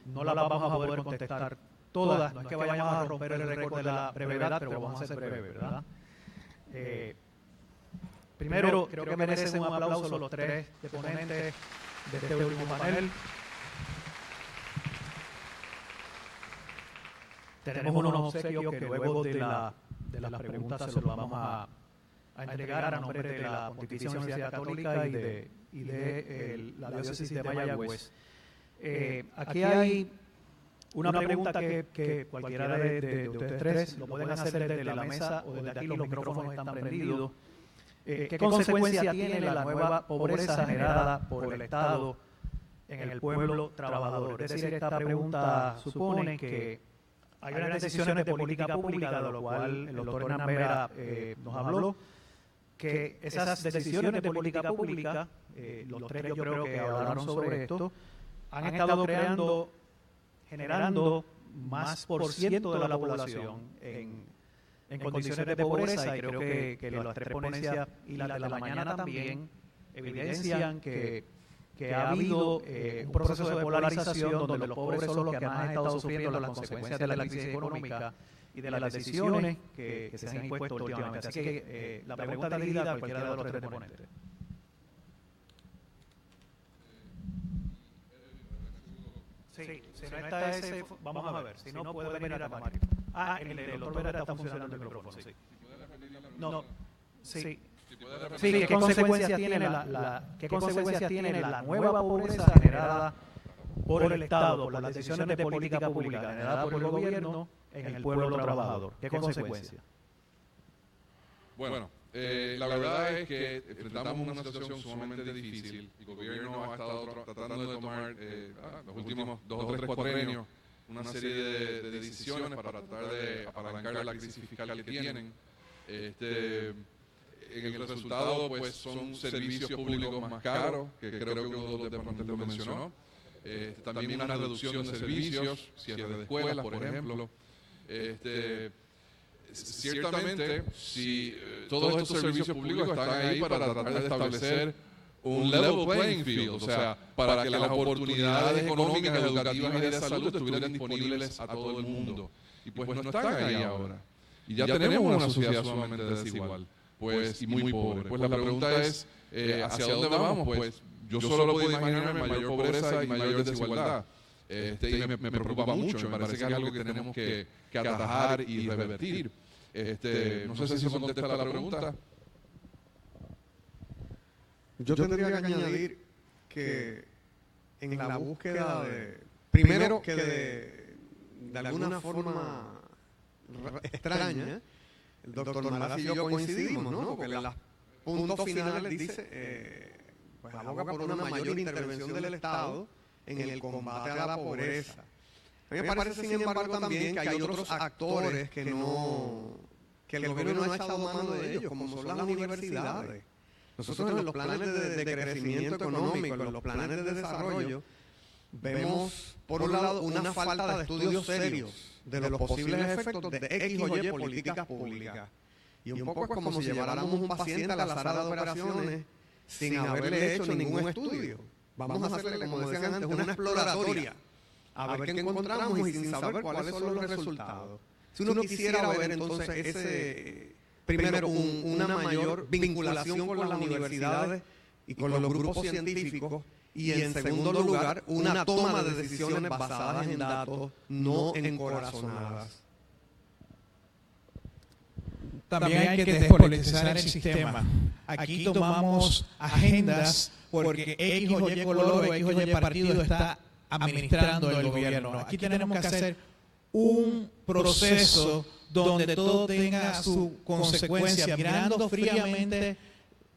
no las vamos a poder contestar todas. No es que vayamos a romper el récord de la brevedad, pero vamos a ser breves, ¿verdad? Primero, creo que merecen un aplauso los tres deponentes de este último panel. Tenemos unos obsequios que luego de las preguntas se los vamos a entregar a nombre de la Pontificia Universidad Católica y de la Diócesis de Mayagüez. Aquí hay una pregunta que cualquiera de ustedes tres lo pueden hacer desde la mesa o desde aquí, los micrófonos están prendidos. ¿Qué consecuencia tiene la nueva pobreza generada por el Estado en el pueblo trabajador? Es decir, esta pregunta supone que hay unas decisiones de política pública, de lo cual el doctor Hernán Vera nos habló, que esas decisiones de política pública, los tres yo creo que hablaron sobre esto, han estado generando más por ciento de la población en condiciones de pobreza, y creo que las tres ponencias y la de la mañana también evidencian que ha habido un proceso de polarización donde los pobres son los que más han estado sufriendo las consecuencias de la crisis económica y de las decisiones que se han impuesto últimamente. Así que la pregunta está dirigida a cualquiera de los tres ponentes. Sí, si no está ese, vamos a ver. Si no, puede venir a Mario. El doctor Vera está funcionando el micrófono, sí. No, sí. Sí, ¿qué consecuencias tiene la nueva pobreza generada por el Estado, por las decisiones de política pública generadas por el gobierno en el pueblo trabajador? ¿Qué consecuencias? Bueno, la verdad es que enfrentamos una situación sumamente difícil. El gobierno ha estado tratando de tomar los últimos 2 o 3 cuatrenios una serie de decisiones para tratar de apalancar la crisis fiscal que tienen. En el resultado, pues, son servicios públicos más caros, que creo que uno de los departamentos lo mencionó. También una reducción de servicios, cierre de escuelas, por ejemplo. Ciertamente, si todos estos servicios públicos están ahí para tratar de establecer un level playing field, o sea, para que las oportunidades económicas, educativas y de salud estuvieran disponibles a todo el mundo. Y pues no están ahí ahora. Y ya tenemos una sociedad sumamente desigual, pues, y muy pobre. Pues la pregunta es, ¿hacia dónde vamos? Pues yo solo puedo imaginarme mayor pobreza y mayor desigualdad. Y me preocupa mucho, me parece que es algo que tenemos que atajar y revertir. No sé si eso contesta la pregunta. Yo tendría que añadir que en la búsqueda de, primero que de alguna forma extraña, el doctor Maraz y yo coincidimos, ¿no? Porque puntos finales dice, pues aboga por una mayor intervención del Estado en el combate a la pobreza. A mí me parece, sin embargo, también que hay otros actores que el gobierno no ha echado mano de ellos, como son las universidades. Nosotros en los planes de crecimiento económico, en los planes de desarrollo, vemos, por un lado, una falta de estudios serios de los posibles efectos de X o Y políticas públicas. Y un poco es como si lleváramos un paciente a la sala de operaciones sin haberle hecho ningún estudio. Vamos a hacerle, como decían antes, una exploratoria, a ver qué encontramos y sin saber cuáles son los resultados. Si uno quisiera ver entonces primero una mayor vinculación con las universidades y con los grupos científicos, y en segundo lugar una toma de decisiones basadas en datos, no encorazonadas. También hay que despolitizar el sistema. Aquí tomamos agendas porque X o Y color o X o Y partido está administrando el gobierno. Aquí tenemos que hacer un proceso donde todo tenga su consecuencia, mirando fríamente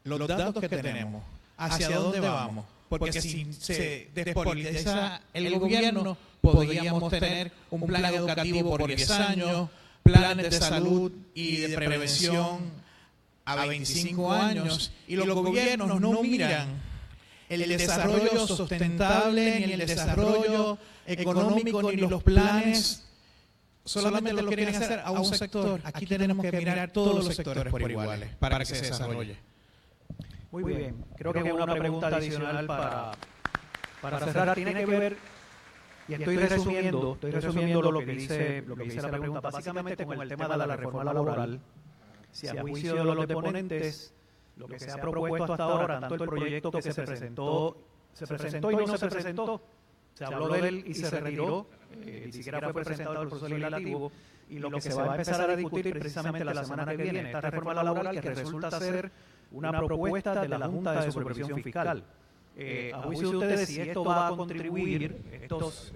los datos que tenemos, hacia dónde vamos. Porque si se despolitiza el gobierno, podríamos tener un plan educativo por 10 años, planes de salud y de prevención a 25 años, y los gobiernos no miran el desarrollo sustentable, ni el desarrollo económico, ni los planes. Solamente lo quieren hacer a un sector. Aquí tenemos que mirar todos los sectores por iguales para que se desarrolle. Muy bien. Creo que una pregunta adicional para cerrar tiene que ver, y estoy resumiendo lo que dice la pregunta, básicamente con el tema de la reforma laboral. Si a juicio de los deponentes, lo que se ha propuesto hasta ahora, tanto el proyecto que se presentó y no se presentó, se habló de él y se retiró, ni siquiera fue presentado el proceso legislativo, y lo que se va a empezar a discutir precisamente la semana que viene, esta reforma laboral que resulta ser una propuesta de la Junta de Supervisión Fiscal. A juicio de ustedes, si esto va a contribuir, estos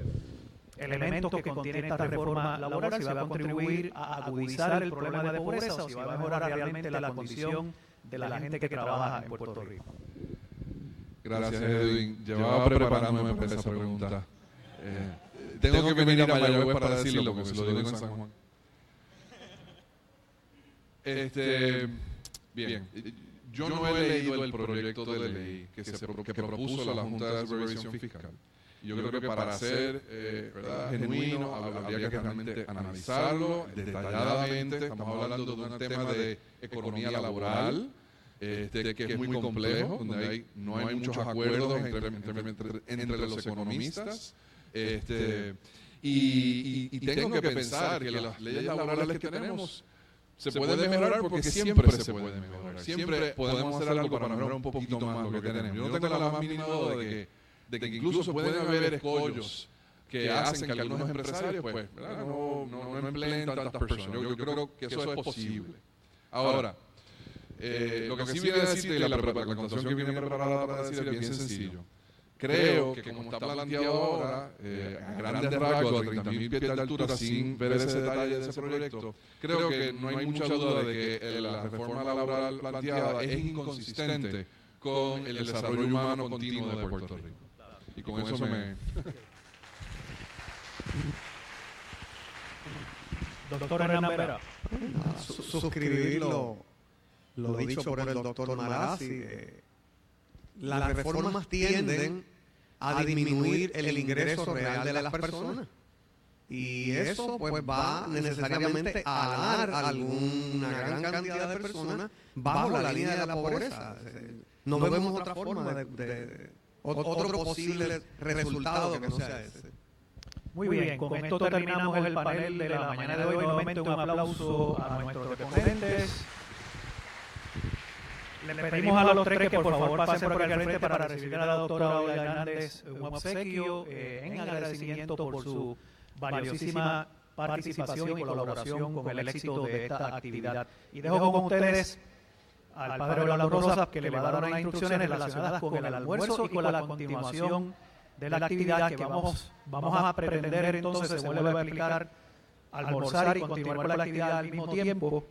elementos que contiene esta reforma laboral, si va a contribuir a agudizar el problema de pobreza o si va a mejorar realmente la condición de la gente que trabaja en Puerto Rico. Gracias, Edwin. Llevaba preparándome para esa pregunta. Tengo que venir a Mayagüez para decirlo, porque se lo digo en San Juan. Bien, yo no he leído el proyecto de ley que propuso la Junta de Supervisión Fiscal. Yo creo que para ser genuino habría que realmente analizarlo detalladamente. Estamos hablando de un tema de economía laboral, que es muy complejo, donde no hay muchos acuerdos entre los economistas. Y tengo que pensar que las leyes laborales que tenemos se pueden mejorar porque siempre se puede mejorar. Siempre podemos hacer algo para mejorar un poquito más lo que tenemos. Yo no tengo la más mínima duda de que incluso pueden haber escollos que hacen que algunos empresarios pues, no empleen tantas personas. Yo creo que eso es posible. Ahora, lo que sí viene a decir, la contestación que viene preparada para decir es bien sencillo. Creo que como está planteado ahora, a grandes rasgos, a 30.000 pies de altura, sin ver ese detalle de ese proyecto, creo que no hay mucha duda de que la reforma laboral planteada es inconsistente con el desarrollo humano continuo de Puerto Rico. Y con eso me... Doctor Hernán Vera. Suscribir lo dicho por el doctor Marazzi. Las reformas tienden a disminuir el ingreso real de las personas. Y eso pues va necesariamente a dar a alguna gran cantidad de personas bajo la línea de la pobreza. No vemos otra forma de otro posible resultado que no sea ese. Muy bien, con esto terminamos el panel de la mañana de hoy. Nuevamente un aplauso a nuestros deponentes. Le pedimos a los tres que por favor pasen por aquí al frente para recibir a la doctora Olga Hernández un obsequio en agradecimiento por su valiosísima participación y colaboración con el éxito de esta actividad. Y dejo con ustedes al padre Orlando Rosas, que le va a dar unas instrucciones relacionadas con el almuerzo y con la continuación de la actividad que vamos a aprender. Entonces se vuelve a explicar, almorzar y continuar con la actividad al mismo tiempo.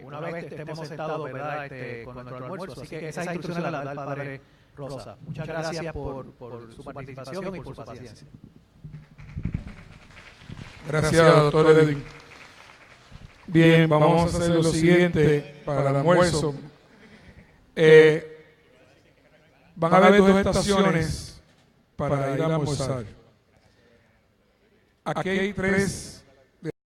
una vez estemos sentados, ¿verdad?, con nuestro almuerzo. Así que esas instrucciones las da el Padre Rosa. Muchas gracias por su participación y por su paciencia. Gracias, doctor Edwin. Bien, vamos a hacer lo siguiente para el almuerzo. Van a haber 2 estaciones para ir a almorzar. Aquí hay 3